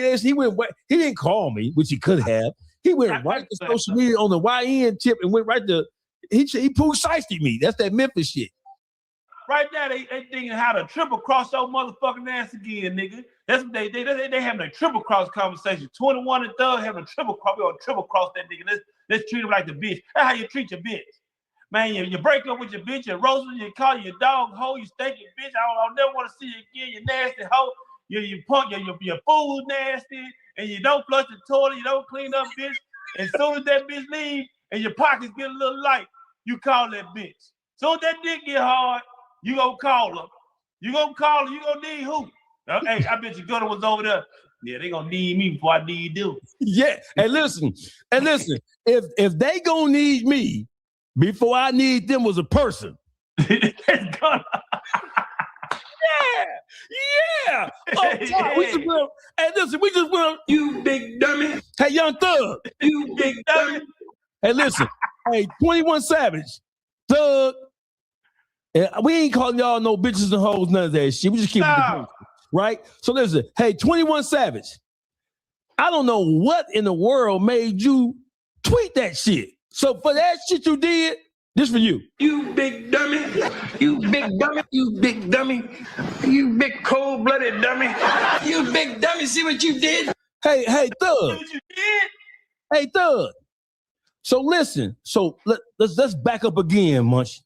didn't call me, which he could have. He went right to social media on the YN tip and went right to he poo shiesty me. That's that Memphis shit. Right there, they thinking how to triple cross your motherfucking ass again, nigga. That's what they having a triple cross conversation. 21 and Thug having a triple cross. We gonna triple cross that nigga. Let's treat him like the bitch. That's how you treat your bitch. Man, you break up with your bitch, you roast her, you call your dog hoe, you stinking bitch. I'll never want to see you again, you nasty hoe. You punk, your food nasty, and you don't flush the toilet, you don't clean up, bitch. As soon as that bitch leave and your pockets get a little light, you call that bitch. So if that dick get hard, you gonna call her. You gonna need who? Hey, I bet your gunner was over there. Yeah, they gonna need me before I need them. Yeah, and listen, if they gonna need me before I need them was a person. That's gonna. Yeah. Oh, we just went. You big dummy. Hey, Young Thug. You big dummy. Hey, listen. Hey, 21 Savage, Thug. And we ain't calling y'all no bitches and hoes, none of that shit. We just keep it right. So listen. Hey, 21 Savage. I don't know what in the world made you tweet that shit. So for that shit you did, this for you. You big dummy. You big dummy. You big dummy. You big cold-blooded dummy. You big dummy. See what you did? Hey, Thug. See what you did? Hey, Thug. So listen. So let's back up again, Munch.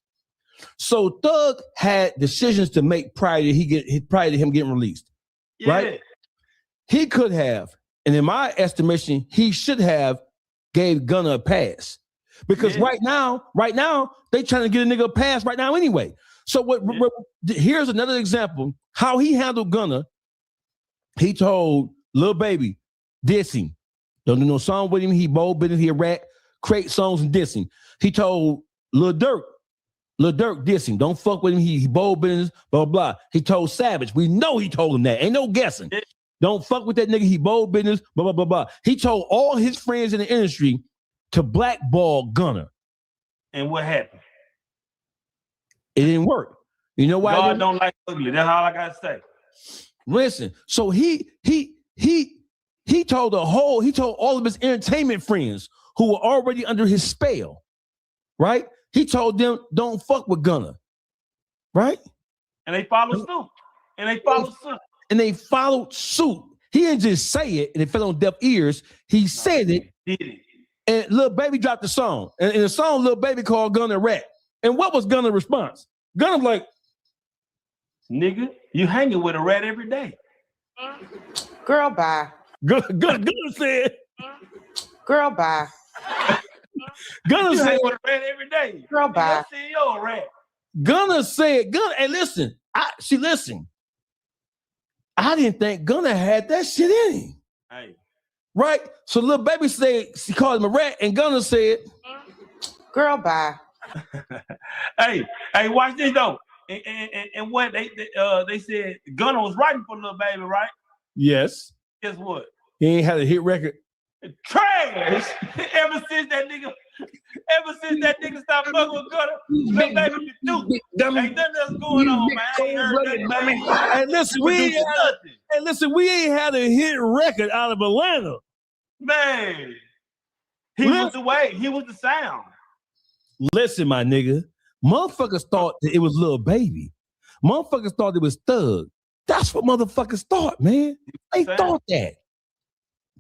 So Thug had decisions to make prior to him getting released, right? He could have, and in my estimation, he should have gave Gunna a pass. Because right now, they trying to get a nigga a pass right now anyway. So here's another example how he handled Gunna. He told Lil Baby, diss him. Don't do no song with him. He bold business, he a rat, create songs and diss him. He told Lil Durk diss him. Don't fuck with him. He bold business, blah, blah, blah. He told Savage. We know he told him that. Ain't no guessing. Don't fuck with that nigga. He bold business, blah, blah, blah, blah. He told all his friends in the industry to blackball Gunna. And what happened? It didn't work. You know why? God don't like ugly. That's all I gotta say. Listen, so he told all of his entertainment friends who were already under his spell, right? He told them, don't fuck with Gunna, right? And they followed suit. He didn't just say it and it fell on deaf ears. He said it. Did it. And Lil Baby dropped the song. And in the song, Lil Baby called Gunna a rat. And what was Gunna's response? Gunna like, nigga, you hanging with a rat every day. Girl, bye. Gunna said, girl, bye. Gunna You said, hang with a rat every day. Girl, bye. CEO a rat. Gunna said, and listen, listen. I didn't think Gunna had that shit in him. Hey. Right? So Lil Baby said, she called him a rat, and Gunna said, girl, bye. hey, watch this though. And what they said Gunna was writing for Lil Baby, right? yes. Guess what? He ain't had a hit record. Trash. Ever since that nigga stopped fucking with Gunna, Lil Baby do. Ain't nothing else going on, man. I ain't heard nothing, man. And listen, we ain't had a hit record out of Atlanta. Man. He was the way. He was the sound. Listen, my nigga. Motherfuckers thought that it was Lil Baby. Motherfuckers thought it was Thug. That's what motherfuckers thought, man. They thought that.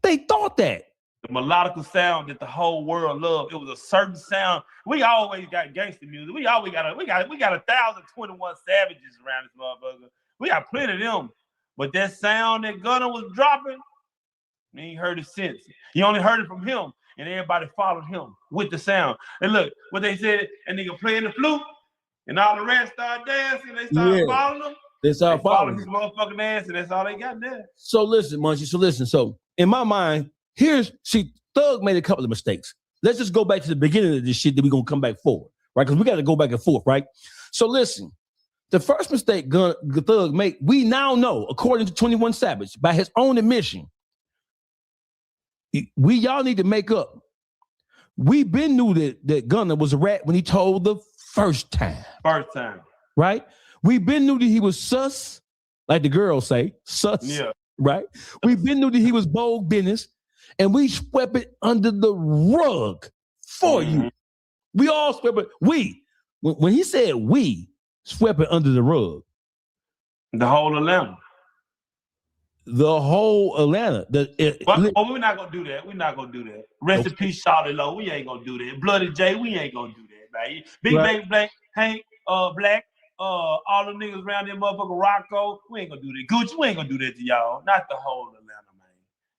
They thought that. The melodical sound that the whole world loved. It was a certain sound. We always got gangster music. We got 1,021 savages around this motherfucker. We got plenty of them. But that sound that Gunna was dropping, you ain't heard it since. You only heard it from him, and everybody followed him with the sound. And look, what they said, and nigga playing the flute, and all the rats started dancing. They started following him. They started following his motherfucking ass, and that's all they got there. So listen, Munchie. So in my mind, Thug made a couple of mistakes. Let's just go back to the beginning of this shit, then we're gonna come back forward, right? Because we got to go back and forth, right? So listen, the first mistake Thug made, we now know, according to 21 Savage, by his own admission, y'all need to make up. We been knew that Gunna was a rat when he told the first time. Right? We been knew that he was sus, like the girls say, sus. Yeah. Right? We been knew that he was bold business, and we swept it under the rug for you. We all swept it. When he said we swept it under the rug. The whole Atlanta. The whole Atlanta. But we're not gonna do that. We're not gonna do that. Rest in peace, Charlie Lowe. We ain't gonna do that. Bloody J, we ain't gonna do that, man. Big Bang Blank, Hank, Black, all the niggas around there, motherfucker Rocco. We ain't gonna do that. Gucci, we ain't gonna do that to y'all. Not the whole Atlanta, man.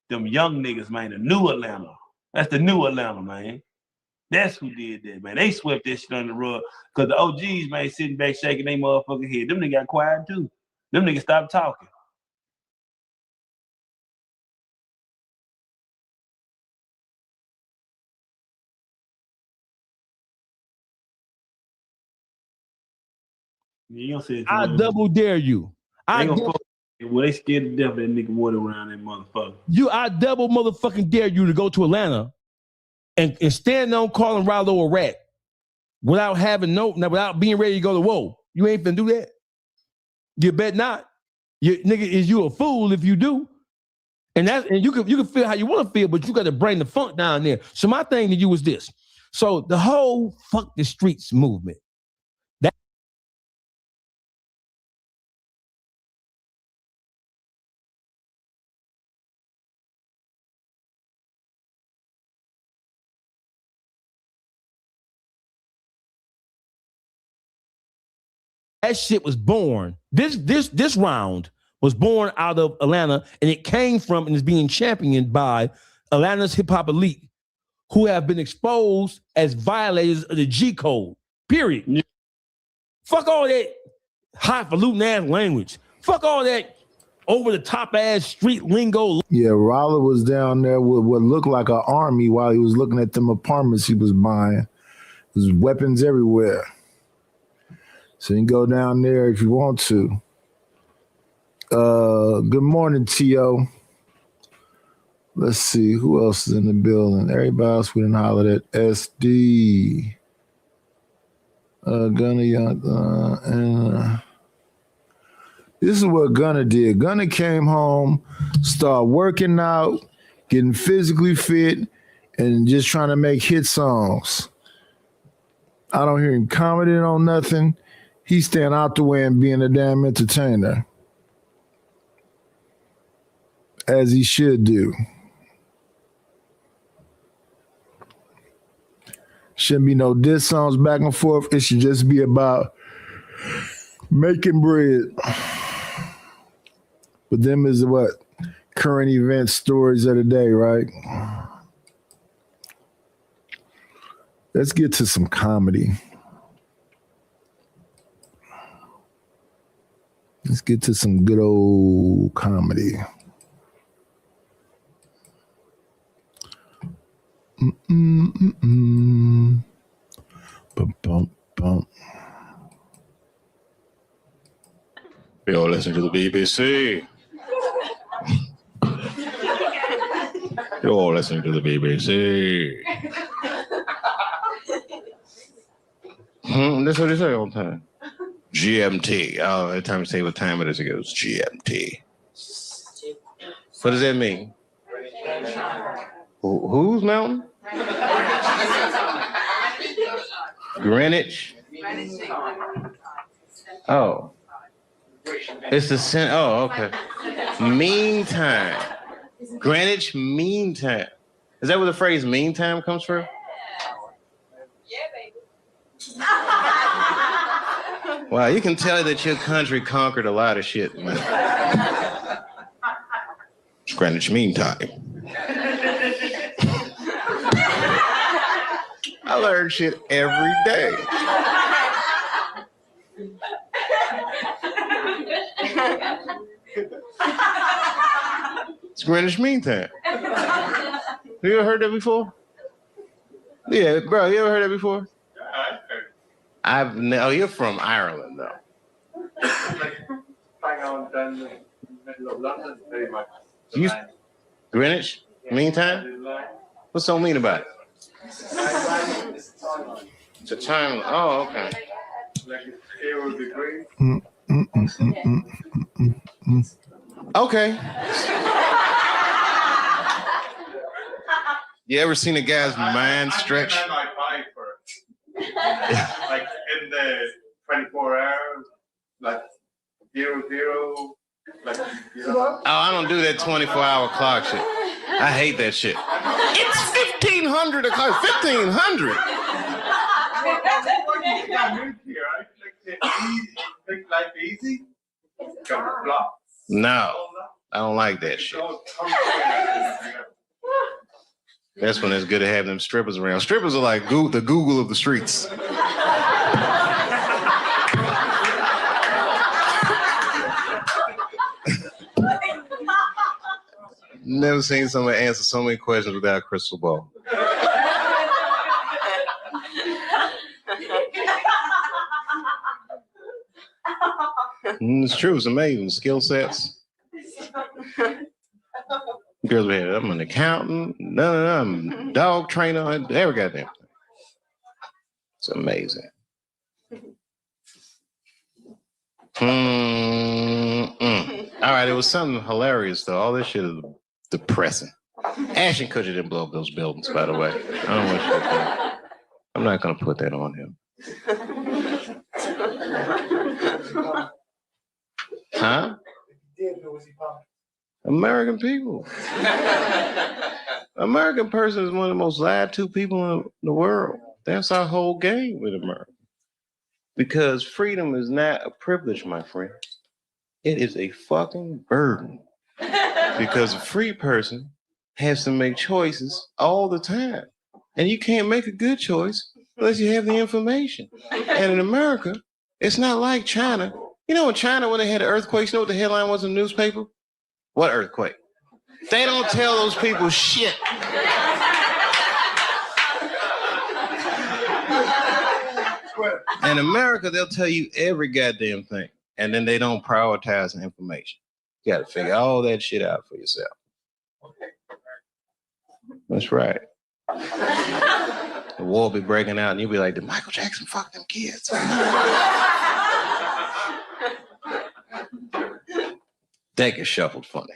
Them young niggas, man. The new Atlanta. That's the new Atlanta, man. That's who did that, man. They swept that shit under the rug. Cause the OGs, man, sitting back shaking their motherfucking head. Them niggas got quiet too. Them niggas stopped talking. You don't say it. I double dare you. They scared to death of that nigga water around that motherfucker. I double motherfucking dare you to go to Atlanta and stand on calling Rollo a rat without being ready to go to whoa. You ain't finna do that. You bet not. Nigga, is you a fool if you do? And you can feel how you want to feel, but you got to bring the funk down there. So my thing to you is this. So the whole fuck the streets movement. That shit was born. This round was born out of Atlanta, and it came from and is being championed by Atlanta's hip hop elite, who have been exposed as violators of the G code. Period. Yeah. Fuck all that highfalutin ass language. Fuck all that over the top ass street lingo. Yeah, Rollo was down there with what looked like an army while he was looking at them apartments he was buying. There's weapons everywhere. So you can go down there if you want to. Good morning, T.O. Let's see, who else is in the building? Everybody else we didn't holler at. SD. Gunna Young. And this is what Gunna did. Gunna came home, started working out, getting physically fit, and just trying to make hit songs. I don't hear him commenting on nothing. He's staying out the way and being a damn entertainer. As he should do. Shouldn't be no diss songs back and forth. It should just be about making bread. But them is what? Current event stories of the day, right? Let's get to some comedy. Let's get to some good old comedy. Bum, bum, bum. You're listening to the BBC. You're listening to the BBC. That's what they say all the time. GMT. Oh, every time you say what time it is, it goes GMT. What does that mean? Whose mountain? Greenwich? Oh. It's the center. Oh, okay. Meantime. Greenwich Mean Time. Is that where the phrase mean time comes from? Wow, you can tell that your country conquered a lot of shit. It's Greenwich Mean Time. I learn shit every day. It's Greenwich Mean Time. Have you ever heard that before? Yeah, bro, you ever heard that before? Oh, you're from Ireland, though. Greenwich Mean Time? What's so mean about it? It's a time. Oh, okay. Okay. You ever seen a guy's mind stretch? Like in the 24 hours, like 00, like 0. Oh, I don't do that 24-hour clock shit. I hate that shit. It's 1500 o'clock. 1500. Make life easy. Couple blocks. No, I don't like that shit. That's when it's good to have them strippers around. Strippers are like the Google of the streets. Never seen somebody answer so many questions without a crystal ball. It's true. It's amazing. Skill sets. Girls, I'm an accountant. No, I'm a dog trainer. Every goddamn thing. It's amazing. All right, it was something hilarious though. All this shit is depressing. Ashton Kutcher didn't blow up those buildings, by the way. I don't want you to think. I'm not gonna put that on him. Huh? American people. American person is one of the most lied to people in the world. That's our whole game with America. Because freedom is not a privilege, my friend. It is a fucking burden. Because a free person has to make choices all the time. And you can't make a good choice unless you have the information. And in America, it's not like China. You know in China when they had the earthquakes, you know what the headline was in the newspaper? What earthquake? They don't tell those people shit. In America, they'll tell you every goddamn thing. And then they don't prioritize the information. You got to figure all that shit out for yourself. That's right. The war be breaking out and you'll be like, did Michael Jackson fuck them kids? That gets shuffled funny.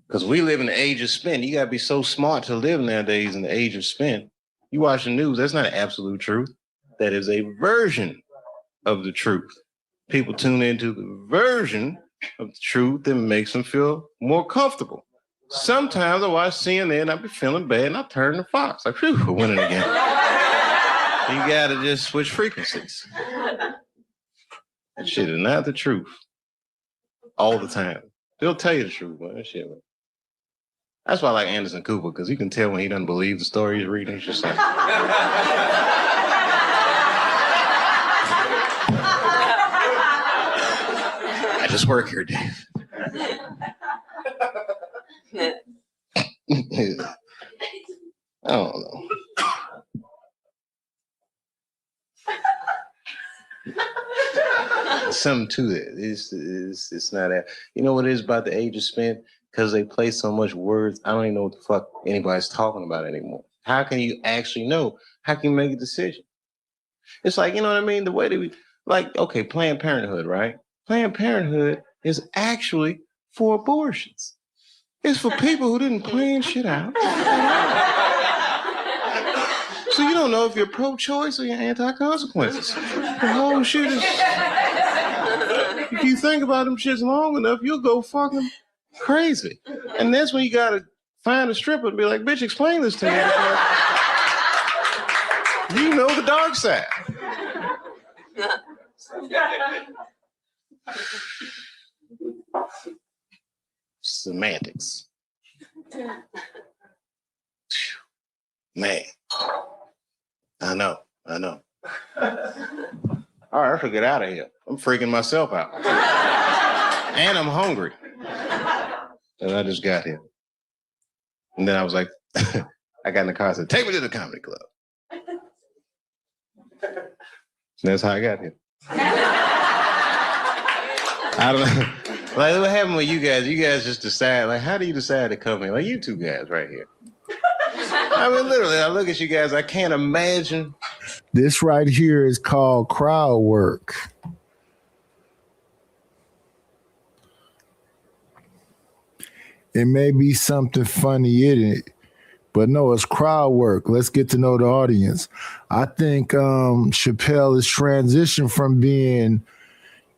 Because we live in the age of spin. You got to be so smart to live nowadays in the age of spin. You watch the news, that's not an absolute truth. That is a version of the truth. People tune into the version of the truth that makes them feel more comfortable. Sometimes I watch CNN and I be feeling bad and I turn to Fox. Like, phew, we're winning again. You gotta just switch frequencies. That shit is not the truth. All the time. They'll tell you the truth, man. That shit, man. That's why I like Anderson Cooper, because you can tell when he doesn't believe the story he's reading. He's just like... I just work here, Dave. I don't know. There's something to it. It's not that. You know what it is about the age of spin? Because they play so much words, I don't even know what the fuck anybody's talking about anymore. How can you actually know? How can you make a decision? It's like, you know what I mean? The way that we, like, okay, Planned Parenthood, right? Planned Parenthood is actually for abortions. It's for people who didn't plan shit out. So you don't know if you're pro-choice or you're anti-consequences. The whole shit is... If you think about them shits long enough, you'll go fucking crazy. And that's when you gotta find a stripper and be like, bitch, explain this to me. You know the dark side. Semantics. Man. I know. All right, I should get out of here. I'm freaking myself out. And I'm hungry. And I just got here. And then I was like, I got in the car and said, take me to the comedy club. And that's how I got here. I don't know. Like, what happened with you guys? You guys just decide, like, how do you decide to come here? Like, you two guys right here. I mean, literally, I look at you guys, I can't imagine. This right here is called crowd work. It may be something funny in it, but no, it's crowd work. Let's get to know the audience. I think Chappelle is transitioned from being,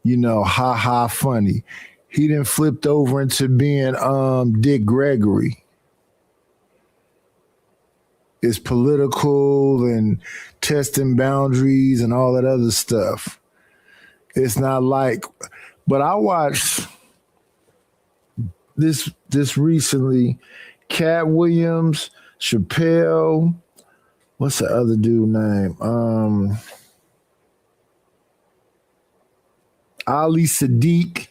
ha funny. He then flipped over into being Dick Gregory. It's political and testing boundaries and all that other stuff. It's not like, but I watched this recently. Cat Williams, Chappelle, what's the other dude name? Ali Sadiq.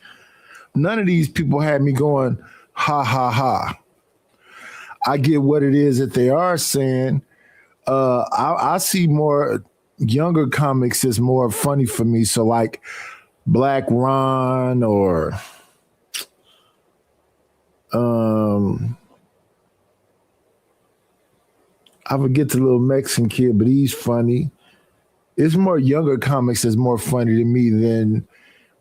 None of these people had me going, ha, ha, ha. I get what it is that they are saying. I see more younger comics as more funny for me. So like Black Ron or I forget the little Mexican kid, but he's funny. It's more younger comics that's more funny to me than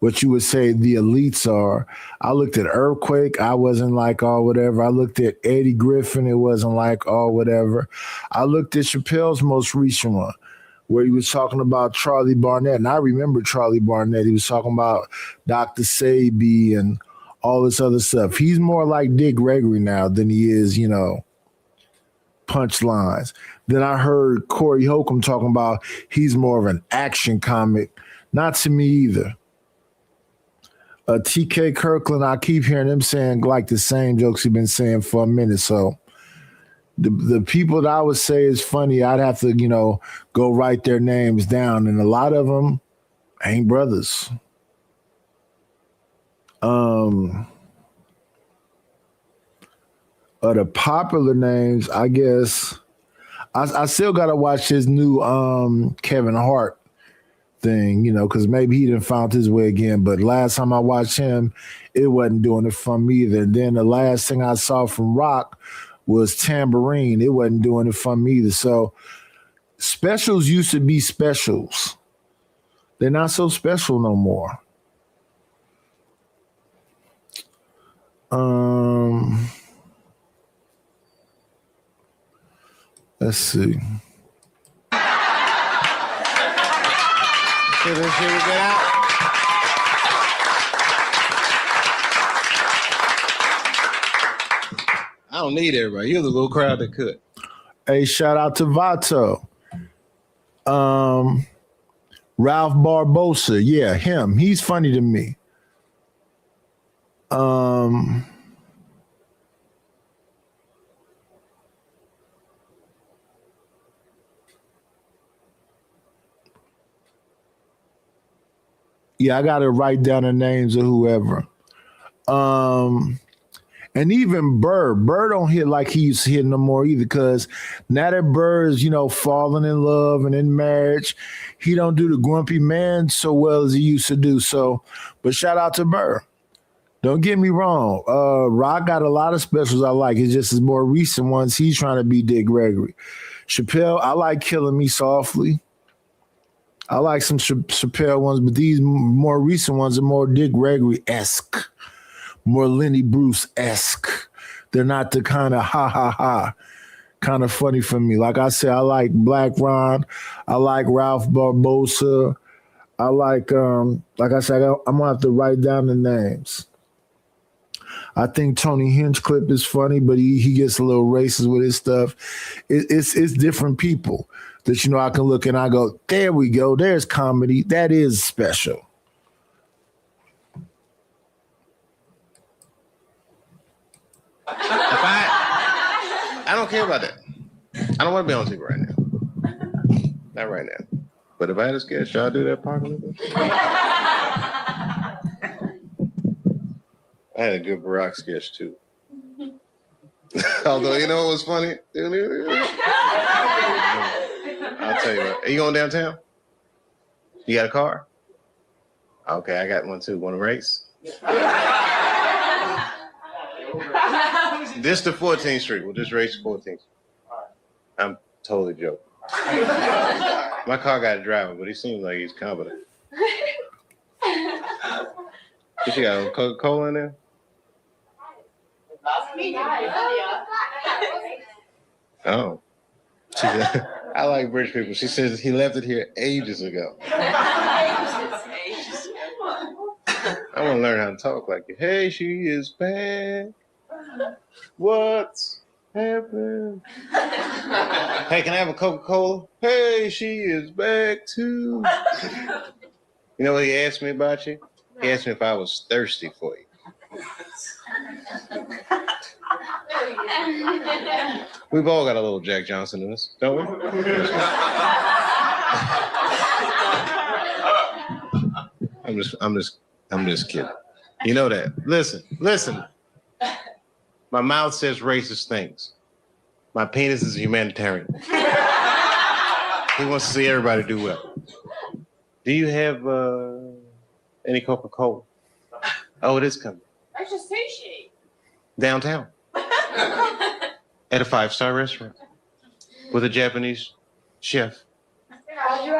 what you would say the elites are. I looked at Earthquake, I wasn't like all whatever. I looked at Eddie Griffin, it wasn't like all whatever. I looked at Chappelle's most recent one, where he was talking about Charlie Barnett, and I remember Charlie Barnett. He was talking about Dr. Sabi and all this other stuff. He's more like Dick Gregory now than he is, punchlines. Then I heard Corey Holcomb talking about he's more of an action comic. Not to me either. TK Kirkland, I keep hearing him saying like the same jokes he's been saying for a minute. So the people that I would say is funny, I'd have to, go write their names down. And a lot of them ain't brothers. The popular names, I guess, I still got to watch his new Kevin Hart thing, because maybe he didn't found his way again. But last time I watched him, it wasn't doing it for me either. And then the last thing I saw from Rock was Tambourine. It wasn't doing it for me either. So specials used to be specials. They're not so special no more. Let's see. Should we get out? I don't need everybody. You're the little crowd that could. Hey, shout out to Vato. Ralph Barbosa. Yeah, him. He's funny to me. Yeah, I gotta write down the names of whoever. And even Burr don't hit like he used to hit no more either, because now that Burr is, falling in love and in marriage, he don't do the grumpy man so well as he used to do. So, but shout out to Burr. Don't get me wrong. Rock got a lot of specials I like. It's just his more recent ones. He's trying to be Dick Gregory. Chappelle, I like Killing Me Softly. I like some Chappelle ones, but these more recent ones are more Dick Gregory-esque, more Lenny Bruce-esque. They're not the kind of ha kind of funny for me. Like I said, I like Black Ron. I like Ralph Barbosa. I like I said, I'm gonna have to write down the names. I think Tony Hinchcliffe is funny, but he gets a little racist with his stuff. It's different people that I can look and I go, there we go. There's comedy. That is special. I don't care about that. I don't want to be on TV right now. Not right now. But if I had a sketch, y'all do that apocalypse? I had a good Barack sketch too. Although, you know what was funny? I'll tell you what. Are you going downtown? You got a car? Okay, I got one too. Want to race? This to 14th Street. We'll just race 14th Street. I'm totally joking. My car got a driver, but he seems like he's competent. What you got, Coca-Cola in there? Oh. She said, I like British people. She says he left it here ages ago. I want to learn how to talk like it. Hey, she is back. What's happened? Hey, can I have a Coca-Cola? Hey, she is back too. You know what he asked me about you? He asked me if I was thirsty for you. We've all got a little Jack Johnson in us, don't we? I'm just kidding. You know that. Listen. My mouth says racist things. My penis is a humanitarian. He wants to see everybody do well. Do you have any Coca-Cola? Oh, it is coming. Where's your sushi? Downtown. At a 5-star restaurant. With a Japanese chef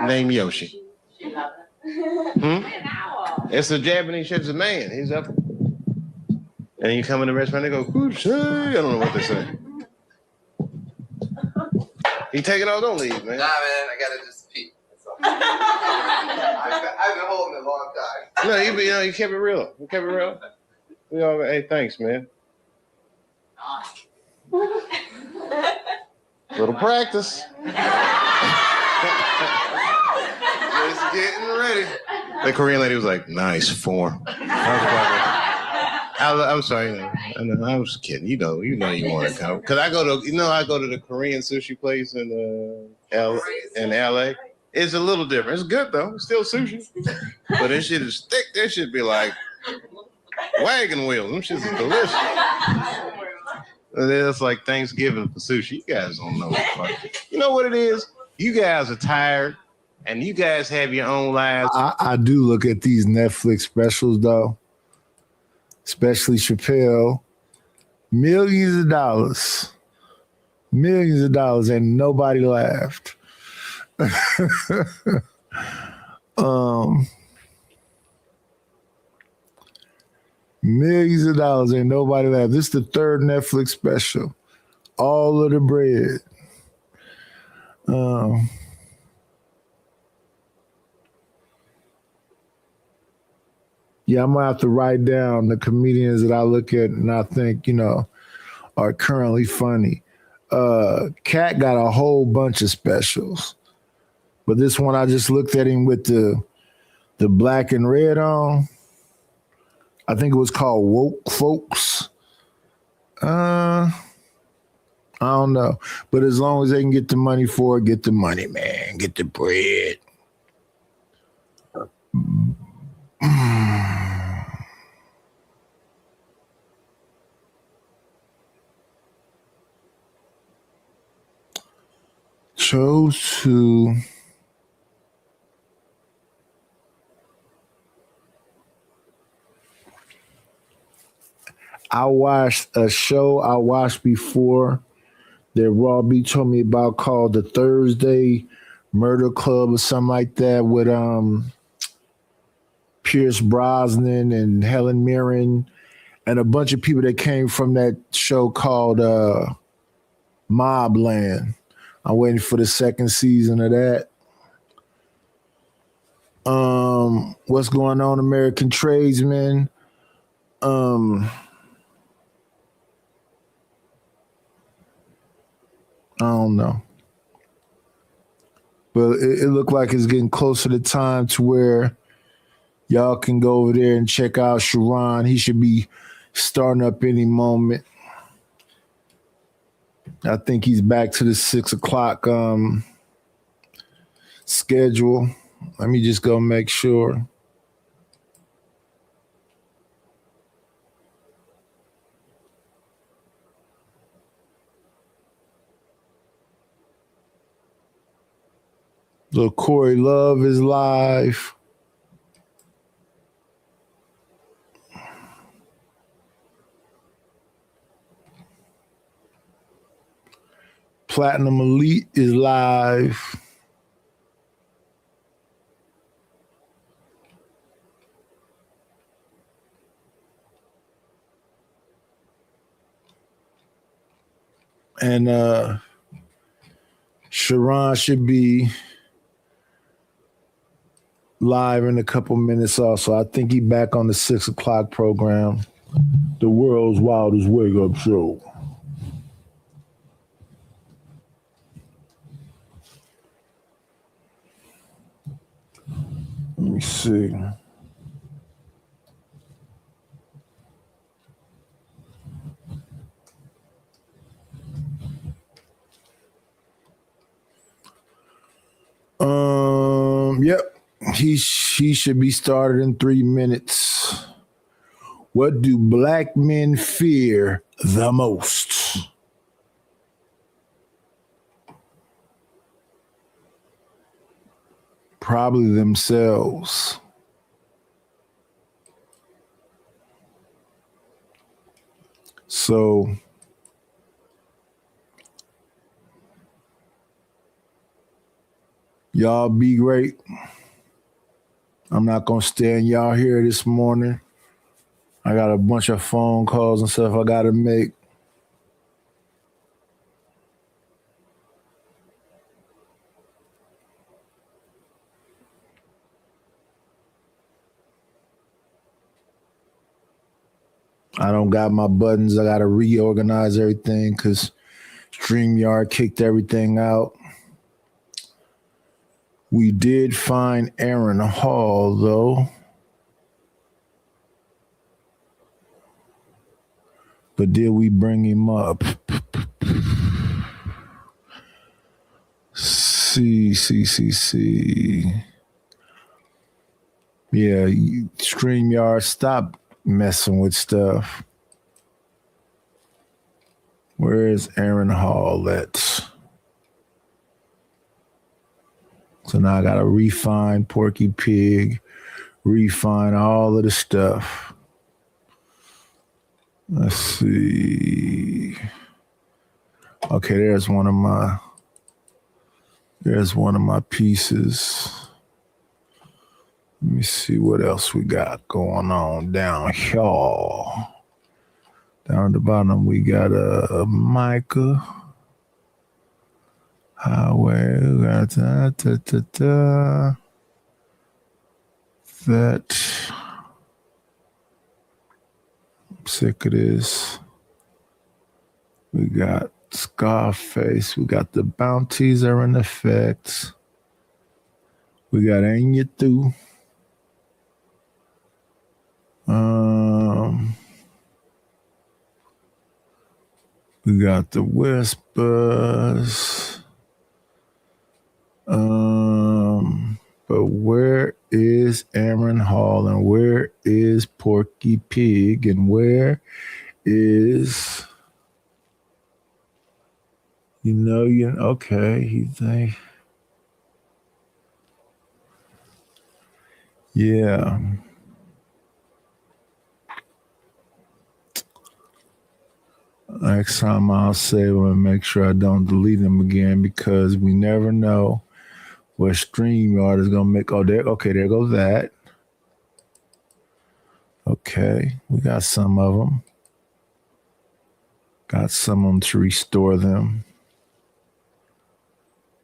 named Yoshi. It's a Japanese chef, it's a man. He's up. And you come in the restaurant, they go, "Kushi." I don't know what they say. You take it off, don't leave, man. Nah, man, I gotta just pee. I've been holding it a long time. No, you kept it real. You kept it real. We all, hey, thanks, man. Little practice. Just getting ready. The Korean lady was like, nice form. I'm sorry, I was kidding. You know you want to come. Cause I go to the Korean sushi place in LA. It's a little different. It's good though. It's still sushi. But this shit is thick. That should be like wagon wheels. Them shits is delicious. It's like Thanksgiving for sushi. You guys don't know what the fuck. You know what it is? You guys are tired and you guys have your own lives. I do look at these Netflix specials though. Especially Chappelle, millions of dollars, and nobody laughed. Millions of dollars and nobody laughed. This is the third Netflix special. All of the bread. Yeah, I'm gonna have to write down the comedians that I look at and I think, are currently funny. Cat got a whole bunch of specials, but this one I just looked at him with the black and red on. I think it was called Woke Folks. I don't know, but as long as they can get the money for it, get the money, man. Get the bread. Chose to I watched a show I watched before that Raw B told me about called the Thursday Murder Club or something like that with Pierce Brosnan and Helen Mirren and a bunch of people that came from that show called Mobland. I'm waiting for the second season of that. What's going on, American Tradesmen? I don't know. But it looked like it's getting closer to time to where y'all can go over there and check out Sharon. He should be starting up any moment. I think he's back to the 6 o'clock schedule. Let me just go make sure. Little Corey Love is live. Platinum Elite is live. And Sharon should be live in a couple minutes also. I think he back on the 6 o'clock program. The world's wildest wake up show. Let me see. Yep. He should be started in 3 minutes. What do black men fear the most? Probably themselves. So y'all be great. I'm not going to stay in y'all here this morning. I got a bunch of phone calls and stuff I got to make. I don't got my buttons. I got to reorganize everything because StreamYard kicked everything out. We did find Aaron Hall, though. But did we bring him up? See. Yeah, StreamYard, stop messing with stuff. Where is Aaron Hall at? So now I got to refine Porky Pig, refine all of the stuff. Let's see. Okay, there's one of my pieces. Let me see what else we got going on down here. Down at the bottom, we got Micah. Highway, we got that. I'm sick of this. We got Scarface. We got the bounties are in effect. We got Ain't You Through. We got the Whispers. But where is Aaron Hall and where is Porky Pig and where is okay, he's like, yeah. Next time I'll save them and make sure I don't delete them again because we never know what StreamYard is gonna make. Oh, there goes that. Okay, we got some of them. Got some of them to restore them.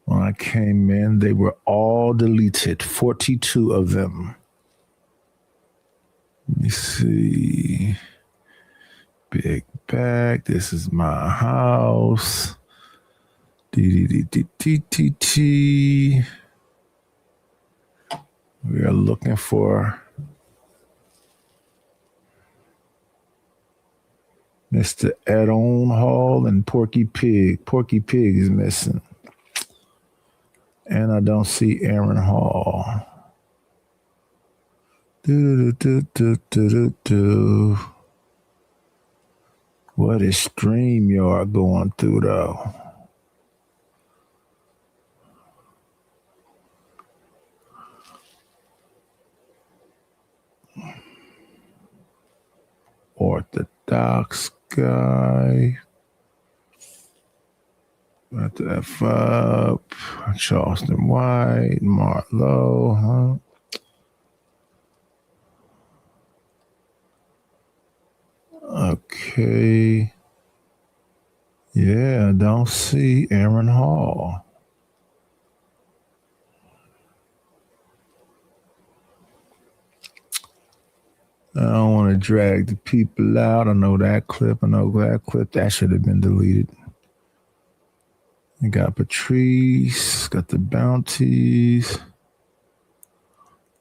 When I came in, they were all deleted. 42 of them. Let me see. Big bag. This is my house. DDDDDT. We are looking for Mr. Aaron Hall and Porky Pig. Porky Pig is missing. And I don't see Aaron Hall. What is StreamYard going through though? Orthodox guy. Got the F up. Charleston White. Marlowe, huh? Okay. Yeah, I don't see Aaron Hall. I don't want to drag the people out. I know that clip. That should have been deleted. I got Patrice. Got the bounties.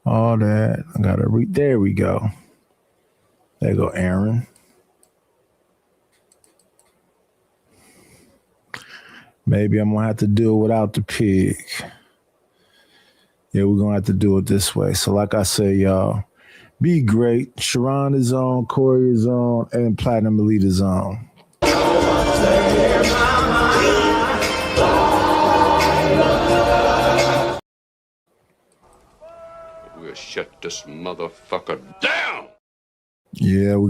All that. I got to read. There we go. There go Aaron. Maybe I'm going to have to do it without the pig. Yeah, we're going to have to do it this way. So like I say, y'all, be great. Sharon is on, Corey is on, and Platinum Elite is on. We'll shut this motherfucker down. Yeah, we got